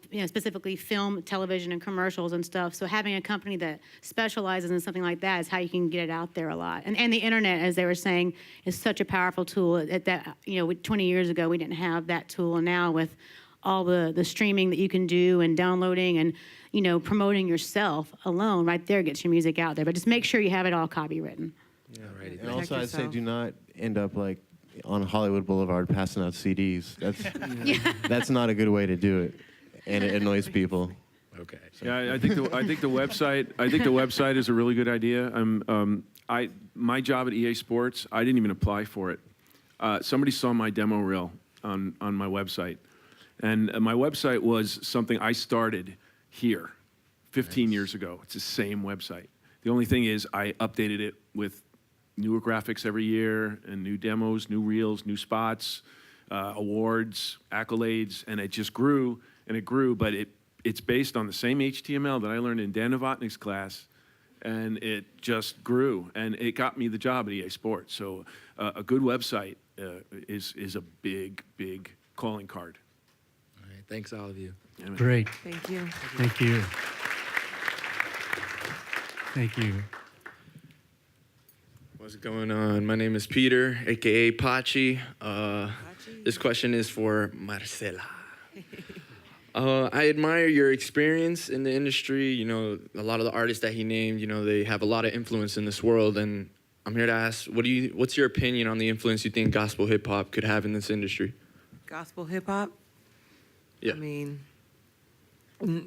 you know, specifically film, television, and commercials and stuff. So having a company that specializes in something like that is how you can get it out there a lot. And the internet, as they were saying, is such a powerful tool. That, you know, 20 years ago we didn't have that tool, and now with all the streaming that you can do and downloading and, you know, promoting yourself alone, right there gets your music out there. But just make sure you have it all copywritten. Alrighty, And also, I'd say yourself. do not end up like on Hollywood Boulevard passing out CDs. That's not a good way to do it, and it annoys people. okay. Yeah, I think the website is a really good idea. My job at EA Sports, I didn't even apply for it. Somebody saw my demo reel on my website, and my website was something I started here 15 years ago. It's the same website. The only thing is I updated it with newer graphics every year and new demos, new reels, new spots, awards, accolades, and it just grew and it grew. But it's based on the same HTML that I learned in Dan Novotnik's class, and it just grew, and it got me the job at EA Sports. So a good website is a big, big calling card. All right, thanks all of you. Great. Thank you. Thank you. Thank you. What's going on? My name is Peter, aka Pachi. This question is for Marcela. I admire your experience in the industry. You know, a lot of the artists that he named, you know, they have a lot of influence in this world. And I'm here to ask, what's your opinion on the influence you think gospel hip hop could have in this industry? Gospel hip hop? Yeah. I mean,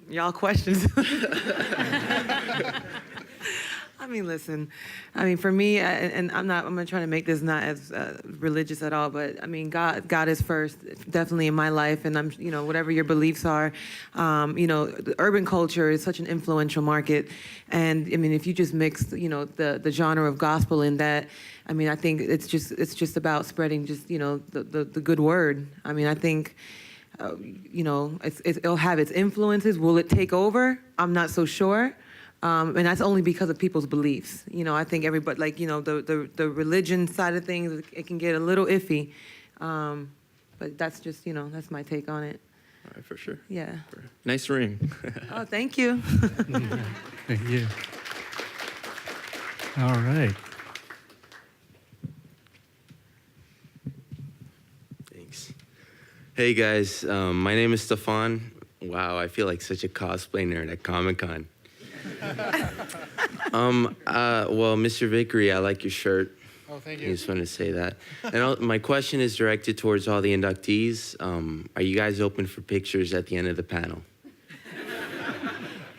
y'all questions. I mean, listen. I mean, for me, and I'm gonna try to make this not as religious at all, but I mean, God is first, definitely in my life, and I'm, you know, whatever your beliefs are, you know, the urban culture is such an influential market, and I mean, if you just mix, you know, the genre of gospel in that, I mean, I think it's just about spreading just, you know, the good word. I mean, I think. You know, it'll have its influences. Will it take over? I'm not so sure. And that's only because of people's beliefs. You know, I think everybody, like, you know, the religion side of things, it can get a little iffy. But that's just, you know, that's my take on it. All right, for sure. Yeah. Nice ring. Oh, thank you. Thank you. All right. Thanks. Hey guys, my name is Stefan. Wow, I feel like such a cosplay nerd at Comic-Con. Well, Mr. Vickery, I like your shirt. Oh, thank I you. just wanted to say that. And my question is directed towards all the inductees. Are you guys open for pictures at the end of the panel?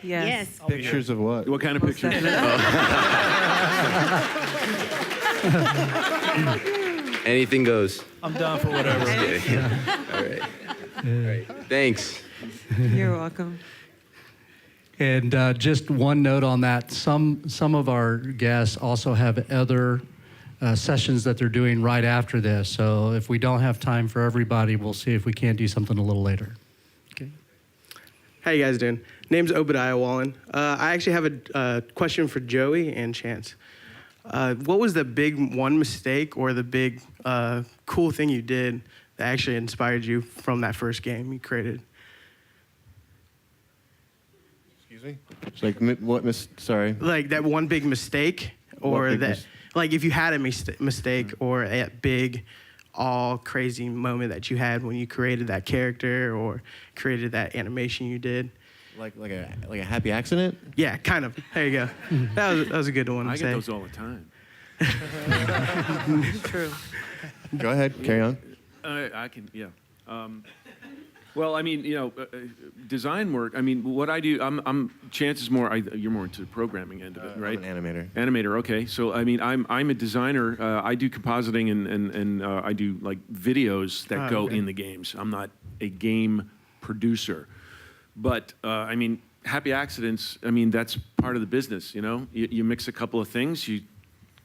Yes. Pictures of what? What kind of Most pictures? Anything goes. I'm down for whatever. All right. All right. Thanks. You're welcome. And just one note on that, some of our guests also have other sessions that they're doing right after this. So if we don't have time for everybody, we'll see if we can't do something a little later. Okay. How you guys doing? Name's Obadiah Wallen. I actually have a question for Joey and Chance. What was the big one mistake or the big cool thing you did that actually inspired you from that first game you created? Excuse me? It's like, sorry. Like that one big mistake, or big that, mis- like if you had a mistake or a big, all crazy moment that you had when you created that character or created that animation you did. Like a happy accident? Yeah, kind of. There you go. That was a good one to I say. get those all the time. True. Go ahead, carry on. I can, yeah. Well, I mean, design work. I mean, what I do, chances more. You're more into the programming end of it, right? I'm an animator. Animator. Okay. So I mean, I'm a designer. I do compositing and I do like videos that go okay. in the games. I'm not a game producer, but I mean, happy accidents. I mean, that's part of the business. You mix a couple of things. You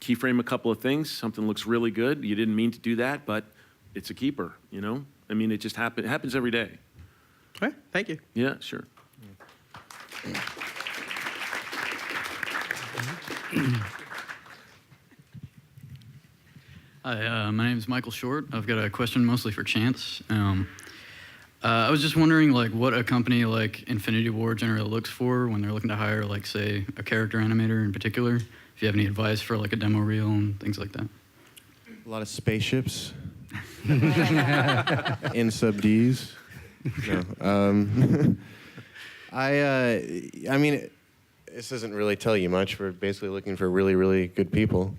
keyframe a couple of things. Something looks really good. You didn't mean to do that, but it's a keeper. I mean, it just happens. It happens every day. Okay, thank you. Yeah, sure. Hi, my name is Michael Short. I've got a question mostly for Chance. I was just wondering, like, what a company like Infinity Ward generally looks for when they're looking to hire, like, say, a character animator in particular. If you have any advice for, like, a demo reel and things like that. A lot of spaceships. In sub Ds. No. I mean, this doesn't really tell you much. We're basically looking for really, really good people.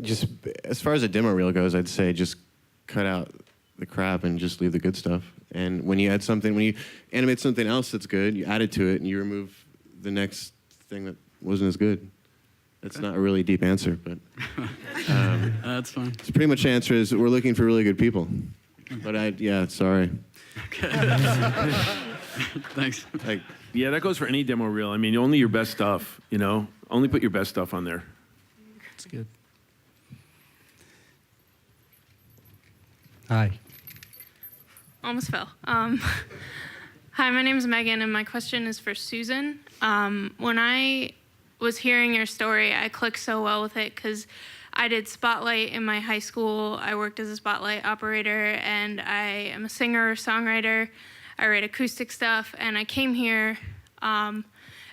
Just as far as a demo reel goes, I'd say just cut out the crap and just leave the good stuff. And when you animate something else that's good, you add it to it and you remove the next thing that wasn't as good. That's not a really deep answer, but That's fine. it's pretty much the answer is we're looking for really good people. But sorry. Okay. Thanks. Like, Yeah, that goes for any demo reel. I mean, only your best stuff. Only put your best stuff on there. That's good. Hi. Almost fell. Hi, my name is Megan, and my question is for Susan. When I was hearing your story, I clicked so well with it because I did Spotlight in my high school. I worked as a Spotlight operator, and I am a singer, songwriter. I write acoustic stuff, and I came here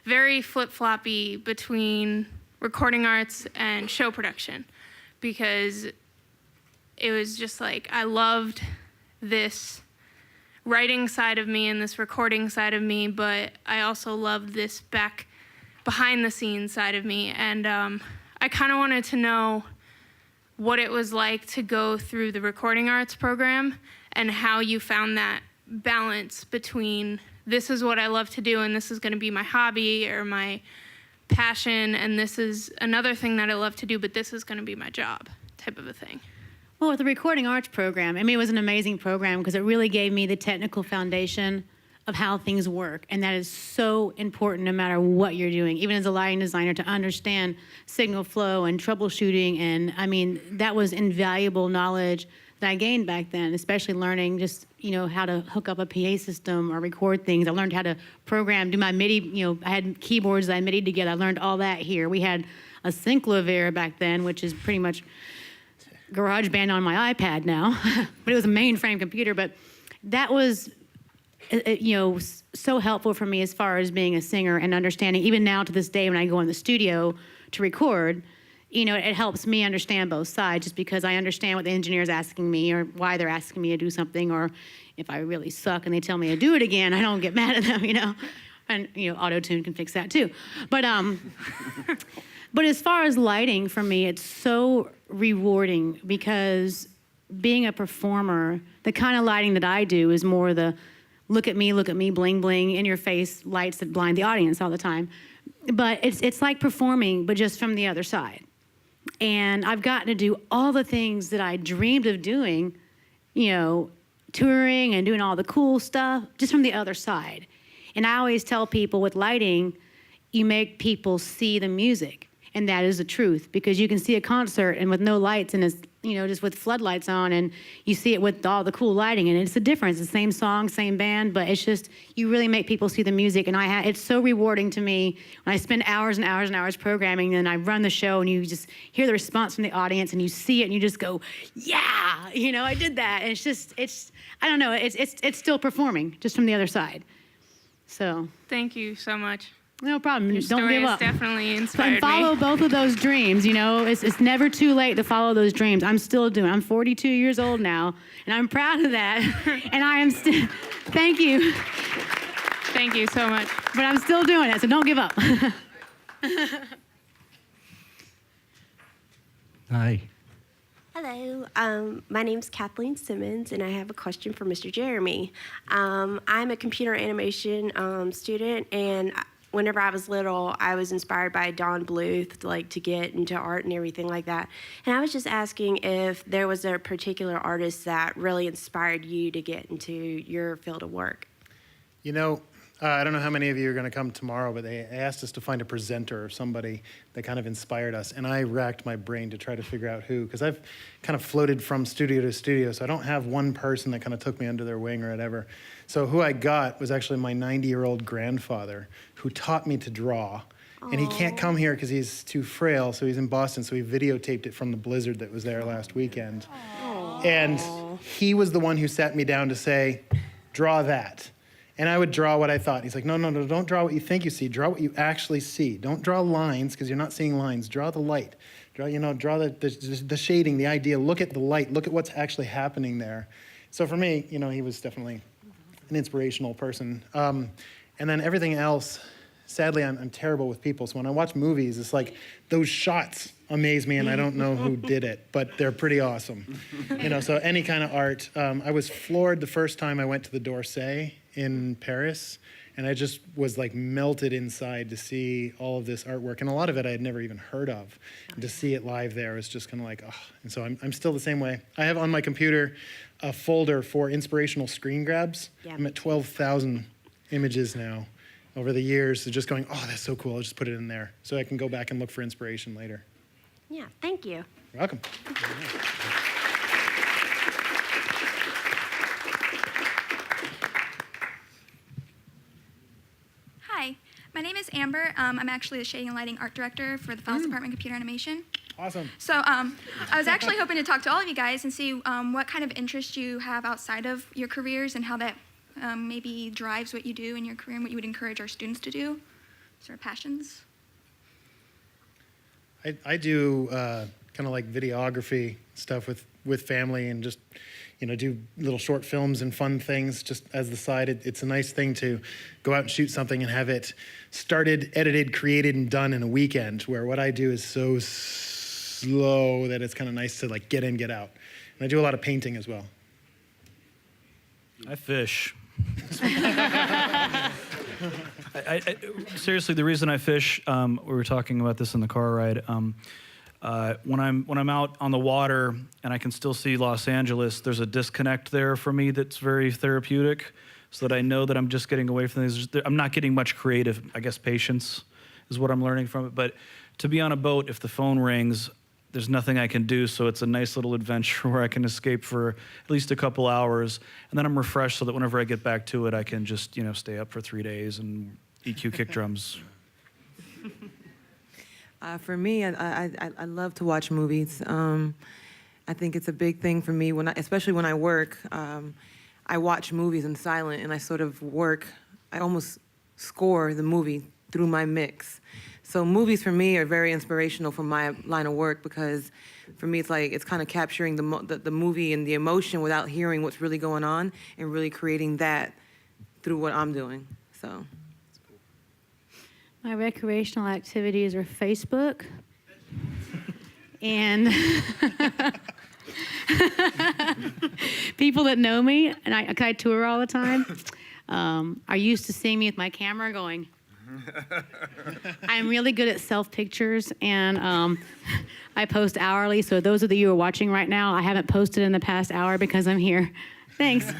very flip-floppy between recording arts and show production because it was just like I loved this writing side of me and this recording side of me, but I also loved this behind the scenes side of me. And I kind of wanted to know what it was like to go through the recording arts program and how you found that balance between this is what I love to do and this is going to be my hobby or my passion, and this is another thing that I love to do, but this is going to be my job type of a thing. Well, with the recording arts program, I mean, it was an amazing program because it really gave me the technical foundation of how things work. And that is so important no matter what you're doing, even as a lighting designer, to understand signal flow and troubleshooting. And I mean, that was invaluable knowledge that I gained back then, especially learning just, how to hook up a PA system or record things. I learned how to program, do my MIDI, I had keyboards that I MIDI together. I learned all that here. We had a Synclavier back then, which is pretty much GarageBand on my iPad now, but it was a mainframe computer. But that was, so helpful for me as far as being a singer and understanding, even now to this day when I go in the studio to record, it helps me understand both sides just because I understand what the engineer's asking me or why they're asking me to do something, or if I really suck and they tell me to do it again, I don't get mad at them, And, auto-tune can fix that too. But, but as far as lighting, for me, it's so rewarding because being a performer, the kind of lighting that I do is more the look at me, bling, bling, in your face lights that blind the audience all the time. But it's like performing, but just from the other side. And I've gotten to do all the things that I dreamed of doing, touring and doing all the cool stuff, just from the other side. And I always tell people with lighting, you make people see the music. And that is the truth, because you can see a concert and with no lights and it's, just with floodlights on, and you see it with all the cool lighting, and it's a difference. The same song, same band, but it's just, you really make people see the music. And it's so rewarding to me when I spend hours and hours and hours programming, and I run the show, and you just hear the response from the audience, and you see it, and you just go, yeah, I did that. And I don't know, it's still performing, just from the other side. So. Thank you so much. No problem. Your Don't story give has up. definitely inspired And follow me. both of those dreams. It's never too late to follow those dreams. I'm still doing. I'm 42 years old now, and I'm proud of that. And I am still. Thank you. Thank you so much. But I'm still doing it, so don't give up. Hi. Hello, my name's Kathleen Simmons, and I have a question for Mr. Jeremy. I'm a computer animation student, and whenever I was little, I was inspired by Don Bluth, to get into art and everything like that. And I was just asking if there was a particular artist that really inspired you to get into your field of work. I don't know how many of you are going to come tomorrow, but they asked us to find a presenter or somebody that kind of inspired us. And I racked my brain to try to figure out who, because I've kind of floated from studio to studio, so I don't have one person that kind of took me under their wing or whatever. So who I got was actually my 90-year-old grandfather, who taught me to draw. Aww. And he can't come here because he's too frail, so he's in Boston, so he videotaped it from the blizzard that was there last weekend. Aww. And he was the one who sat me down to say, draw that. And I would draw what I thought. He's like, no, don't draw what you think you see. Draw what you actually see. Don't draw lines, because you're not seeing lines. Draw the light. Draw the shading, the idea. Look at the light. Look at what's actually happening there. So for me, he was definitely an inspirational person. And then everything else, sadly, I'm terrible with people. So when I watch movies, it's like those shots amaze me, and I don't know who did it, but they're pretty awesome. So any kind of art. I was floored the first time I went to the d'Orsay in Paris, and I just was melted inside to see all of this artwork, and a lot of it I had never even heard of. And to see it live there was just kind of And so I'm still the same way. I have on my computer a folder for inspirational screen grabs. Yeah. I'm at 12,000 images now over the years, so just going, oh, that's so cool, I'll just put it in there so I can go back and look for inspiration later. Yeah, thank you. You're welcome. Hi, my name is Amber. I'm actually the Shading and Lighting Art Director for the Finance Department of Computer Animation. Awesome. So I was actually hoping to talk to all of you guys and see what kind of interest you have outside of your careers and how that maybe drives what you do in your career and what you would encourage our students to do, sort of passions. I do kind of videography stuff with family, and just do little short films and fun things just as the side. It's a nice thing to go out and shoot something and have it started, edited, created, and done in a weekend, where what I do is so slow that it's kind of nice to get in, get out. And I do a lot of painting as well. I fish. Seriously, the reason I fish, we were talking about this in the car ride. When I'm out on the water and I can still see Los Angeles, there's a disconnect there for me that's very therapeutic, so that I know that I'm just getting away from things. I'm not getting much creative. I guess patience is what I'm learning from it. But to be on a boat, if the phone rings, there's nothing I can do, so it's a nice little adventure where I can escape for at least a couple hours, and then I'm refreshed so that whenever I get back to it, I can just stay up for 3 days and EQ kick drums. For me, I love to watch movies. I think it's a big thing for me, especially when I work. I watch movies in silent, and I sort of work. I almost score the movie through my mix. So movies for me are very inspirational for my line of work, because for me it's kind of capturing the movie and the emotion without hearing what's really going on, and really creating that through what I'm doing. So My recreational activities are Facebook and people that know me, and I tour all the time, are used to seeing me with my camera going. I'm really good at self-pictures, and I post hourly, so those of you who are watching right now, I haven't posted in the past hour because I'm here. Thanks.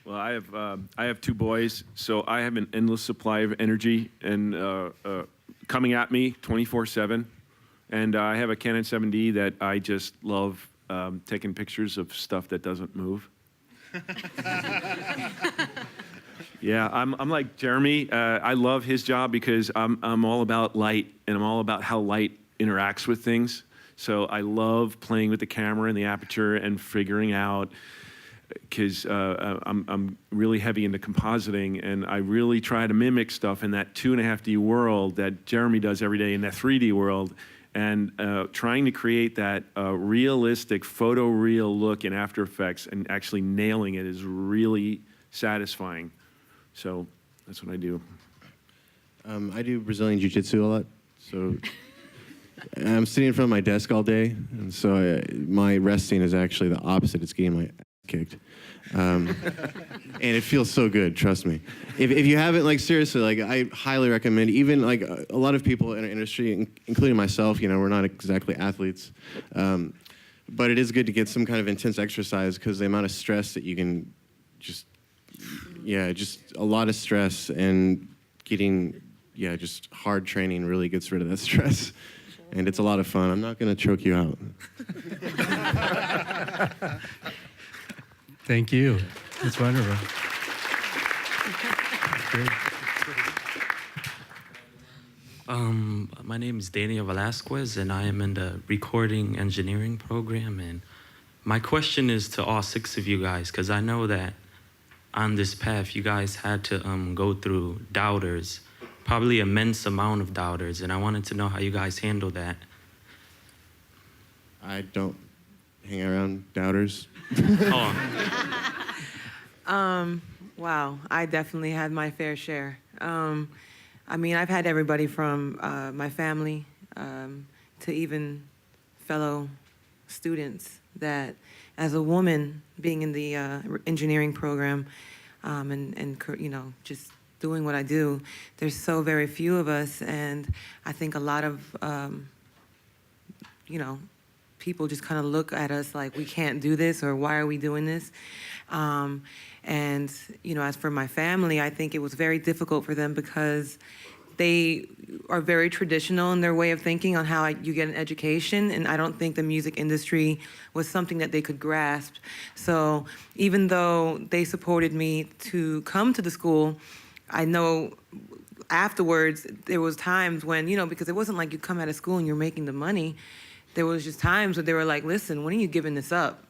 Well, Well, I have 2 boys, so I have an endless supply of energy and coming at me 24/7. And I have a Canon 7D that I just love taking pictures of stuff that doesn't move. Yeah, I'm like Jeremy. I love his job because I'm all about light, and I'm all about how light interacts with things. So I love playing with the camera and the aperture and figuring out, because I'm really heavy into compositing, and I really try to mimic stuff in that 2.5D world that Jeremy does every day in that 3D world, and trying to create that realistic photoreal look in After Effects and actually nailing it is really satisfying. So that's what I do. I do Brazilian Jiu-Jitsu a lot, so I'm sitting in front of my desk all day, and so my resting is actually the opposite. It's getting my ass kicked. And it feels so good, trust me. If you haven't, like, seriously, like, I highly recommend, even, like, a lot of people in our industry, including myself, you know, we're not exactly athletes, but it is good to get some kind of intense exercise, because the amount of stress that you can just a lot of stress, and getting, just hard training really gets rid of that stress. And it's a lot of fun. I'm not going to choke you out. Thank you. That's wonderful. Great. My name is Daniel Velasquez, and I am in the recording engineering program. And my question is to all 6 of you guys, because I know that on this path, you guys had to go through doubters, probably immense amount of doubters, and I wanted to know how you guys handle that. I don't hang around doubters. Wow, I definitely had my fair share. I mean, I've had everybody from my family to even fellow students that, as a woman, being in the engineering program and you know, just doing what I do, there's so very few of us, and I think a lot of you know, people just kind of look at us like we can't do this, or why are we doing this? And you know, as for my family, I think it was very difficult for them because they are very traditional in their way of thinking on how you get an education, and I don't think the music industry was something that they could grasp. So even though they supported me to come to the school, I know afterwards there was times when, you know, because it wasn't like you come out of school and you're making the money. There was just times where they were like, listen, when are you giving this up?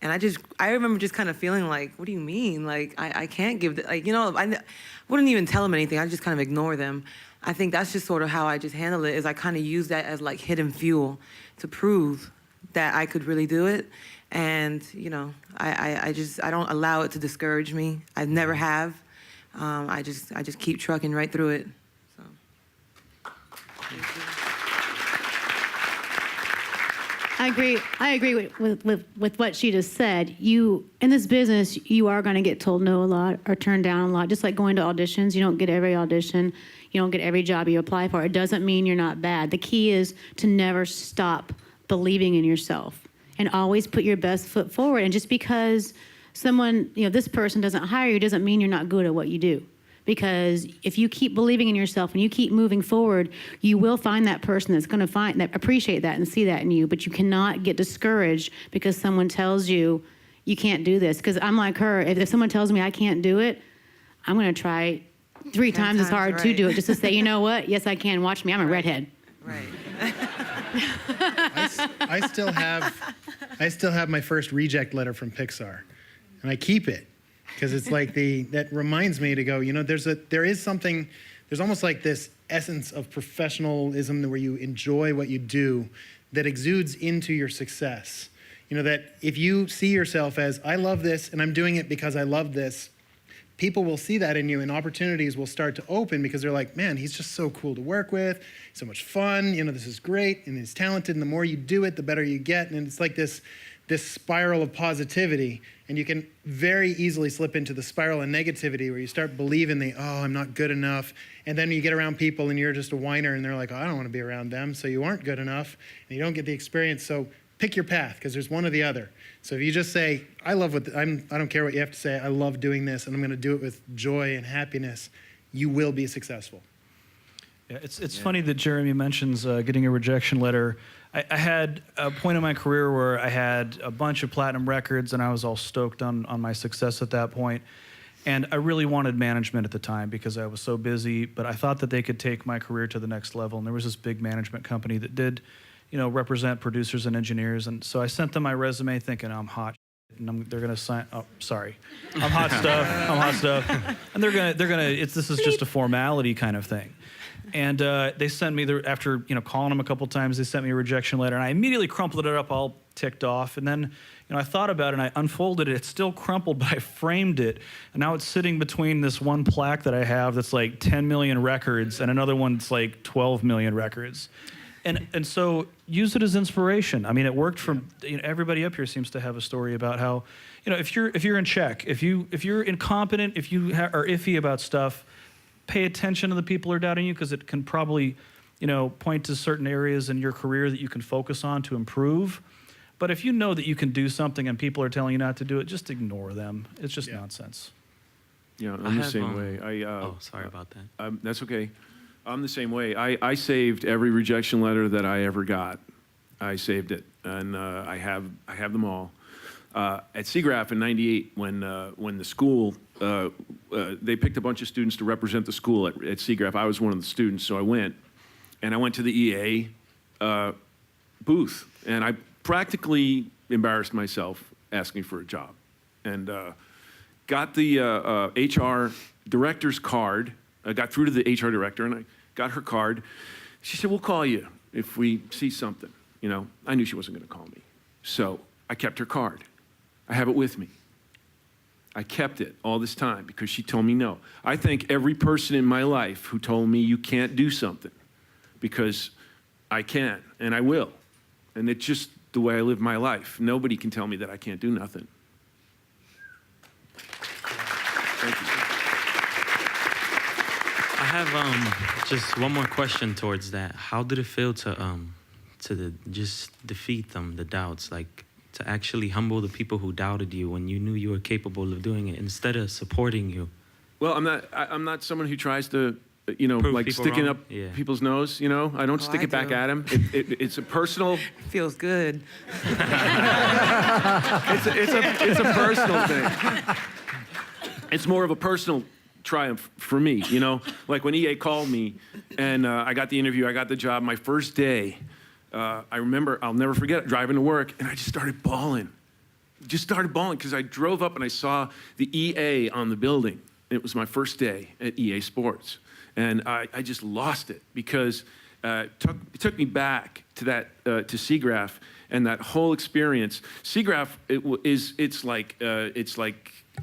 And I remember just kind of feeling like, what do you mean? Like, I can't give, like, you know, I wouldn't even tell them anything. I just kind of ignore them. I think that's just sort of how I just handle it, is I kind of use that as like hidden fuel to prove that I could really do it. And, you know, I don't allow it to discourage me. I never have. I just keep trucking right through it. So. Thank you. I agree with what she just said. You, in this business, you are going to get told no a lot or turned down a lot. Just like going to auditions, you don't get every audition, you don't get every job you apply for. It doesn't mean you're not bad. The key is to never stop believing in yourself and always put your best foot forward. And just because someone, you know, this person doesn't hire you doesn't mean you're not good at what you do. Because if you keep believing in yourself and you keep moving forward, you will find that person that's going to appreciate that and see that in you. But you cannot get discouraged because someone tells you you can't do this. Because I'm like her. If someone tells me I can't do it, I'm going to try 3 times as hard to do it, just to say, you know what? Yes, I can. Watch me. I'm a redhead. Right. I still have my first reject letter from Pixar, and I keep it. Because it's like that reminds me to go, you know, there's almost like this essence of professionalism where you enjoy what you do that exudes into your success. You know, that if you see yourself as, I love this and I'm doing it because I love this, people will see that in you and opportunities will start to open because they're like, man, he's just so cool to work with, so much fun, you know, this is great, and he's talented, and the more you do it, the better you get. And it's like this spiral of positivity, and you can very easily slip into the spiral of negativity where you start believing I'm not good enough, and then you get around people and you're just a whiner and they're like, oh, I don't want to be around them, so you aren't good enough and you don't get the experience. So pick your path, because there's one or the other. So if you just say, I don't care what you have to say, I love doing this, and I'm going to do it with joy and happiness, you will be successful. Yeah, it's funny that Jeremy mentions getting a rejection letter. I had a point in my career where I had a bunch of platinum records, and I was all stoked on my success at that point. And I really wanted management at the time because I was so busy, but I thought that they could take my career to the next level. And there was this big management company that did, represent producers and engineers. And so I sent them my resume thinking I'm hot. And they're gonna sign. Oh, sorry, I'm hot stuff. I'm hot stuff. And they're gonna. This is just a formality kind of thing. And they sent me after calling them a couple times. They sent me a rejection letter, and I immediately crumpled it up, all ticked off. And then I thought about it, and I unfolded it. It's still crumpled, but I framed it, and now it's sitting between this one plaque that I have that's like 10 million records, and another one that's like 12 million records. And so use it as inspiration. I mean, it worked for everybody up here seems to have a story about how, if you're in check, if you're incompetent, if you are iffy about stuff, pay attention to the people who are doubting you, because it can probably, point to certain areas in your career that you can focus on to improve. But if you know that you can do something and people are telling you not to do it, just ignore them. It's just nonsense. Yeah, I'm the same way. Sorry about that. That's okay. I'm the same way. I saved every rejection letter that I ever got. I saved it, and I have them all. At SIGGRAPH in '98, when the school they picked a bunch of students to represent the school at SIGGRAPH, I was one of the students, so I went to the EA booth, and I practically embarrassed myself asking for a job, and got the HR director's card. I got through to the HR director, and I got her card. She said, "We'll call you if we see something." I knew she wasn't going to call me, so I kept her card. I have it with me. I kept it all this time because she told me no. I thank every person in my life who told me you can't do something, because I can and I will, and it's just the way I live my life. Nobody can tell me that I can't do nothing. Thank you. I have just one more question towards that. How did it feel to just defeat them, the doubts, like to actually humble the people who doubted you when you knew you were capable of doing it, instead of supporting you? Well, I'm not someone who tries to, like sticking up people's nose. I don't stick it back at them. It's a personal. Feels good. It's a personal thing. It's more of a personal triumph for me, Like when EA called me and I got the interview, I got the job, my first day, I remember, I'll never forget it, driving to work, and I just started bawling. Because I drove up and I saw the EA on the building. It was my first day at EA Sports. And I just lost it because it took me back to to SIGGRAPH and that whole experience. SIGGRAPH, it's like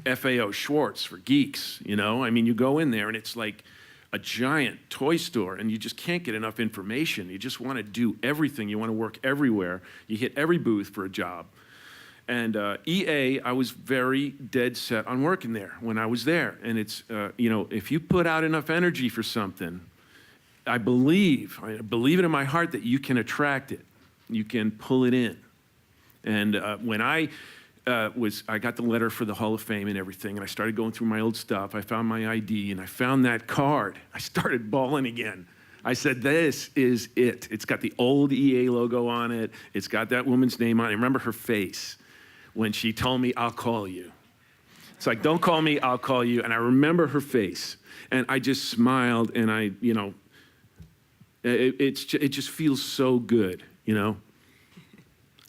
FAO Schwartz for geeks, I mean, you go in there and it's like a giant toy store, and you just can't get enough information. You just want to do everything. You want to work everywhere. You hit every booth for a job. And EA, I was very dead set on working there when I was there. And it's, if you put out enough energy for something, I believe it in my heart that you can attract it. You can pull it in. And when I got the letter for the Hall of Fame and everything, and I started going through my old stuff. I found my ID, and I found that card. I started bawling again. I said, this is it. It's got the old EA logo on it. It's got that woman's name on it. I remember her face when she told me, "I'll call you." It's like, "Don't call me, I'll call you." And I remember her face, and I just smiled, and it just feels so good,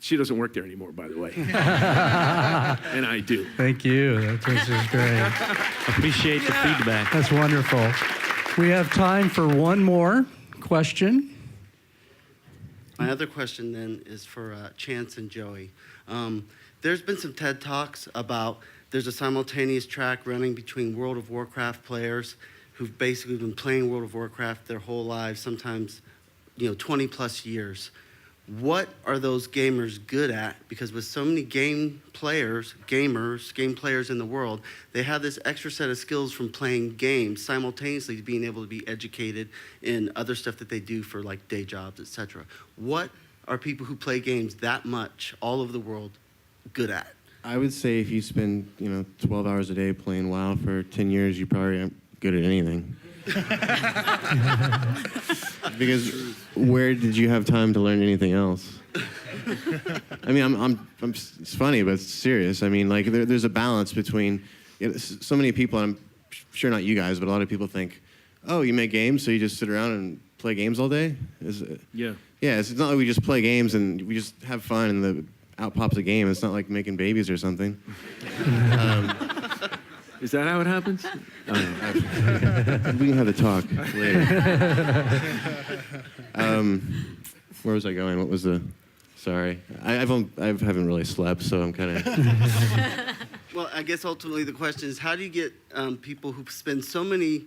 She doesn't work there anymore, by the way. And I do. Thank you. This is great. Appreciate the feedback. That's wonderful. We have time for one more question. My other question then is for Chance and Joey. There's been some TED Talks about there's a simultaneous track running between World of Warcraft players who've basically been playing World of Warcraft their whole lives, sometimes 20 plus years. What are those gamers good at? Because with so many game players in the world, they have this extra set of skills from playing games simultaneously being able to be educated in other stuff that they do for like day jobs, etc. What are people who play games that much all over the world good at? I would say if you spend 12 hours a day playing WoW for 10 years, you probably aren't good at anything. Because where did you have time to learn anything else? I mean, it's funny, but it's serious. I mean, like there's a balance between so many people. And I'm sure not you guys, but a lot of people think, oh, you make games, so you just sit around and play games all day? Yeah. Yeah, it's not like we just play games and we just have fun and out pops a game. It's not like making babies or something. Is that how it happens? We can have the talk later. Where was I going? What was the... Sorry. I haven't really slept, so I'm kind of... Well, I guess ultimately the question is, how do you get people who spend so many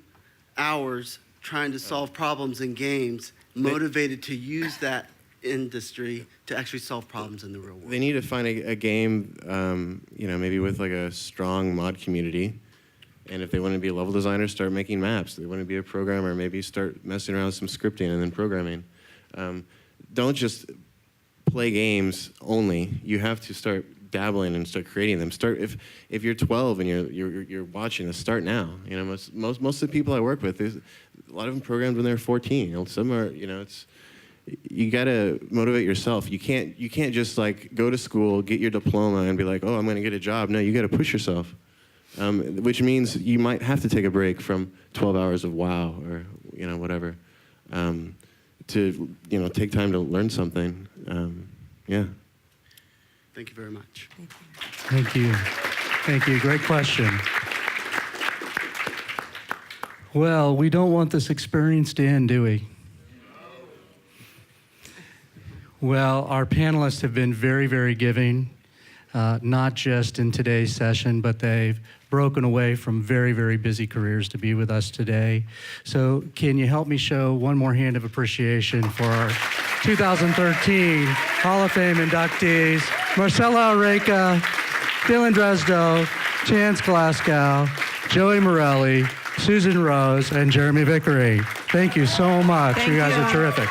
hours trying to solve problems in games motivated to use that industry to actually solve problems in the real world? They need to find a game, maybe with like a strong mod community. And if they want to be a level designer, start making maps. If they want to be a programmer, maybe start messing around with some scripting and then programming. Don't just play games only. You have to start dabbling and start creating them. Start if you're 12 and you're watching this, start now. Most of the people I work with, a lot of them programmed when they're 14. Some are, you gotta motivate yourself. You can't just like go to school, get your diploma, and be like, oh, I'm gonna get a job. No, you gotta push yourself. Which means you might have to take a break from 12 hours of WoW or whatever, to take time to learn something. Yeah. Thank you very much. Thank you. Thank you. Great question. Well, we don't want this experience to end, do we? Well, our panelists have been very, very giving, not just in today's session, but they've broken away from very, very busy careers to be with us today. So can you help me show one more hand of appreciation for our 2013 Hall of Fame inductees, Marcella Araica, Dylan Dresdow, Chance Glasco, Joey Morelli, Susan Rose, and Jeremy Vickery. Thank you so much. You guys are terrific.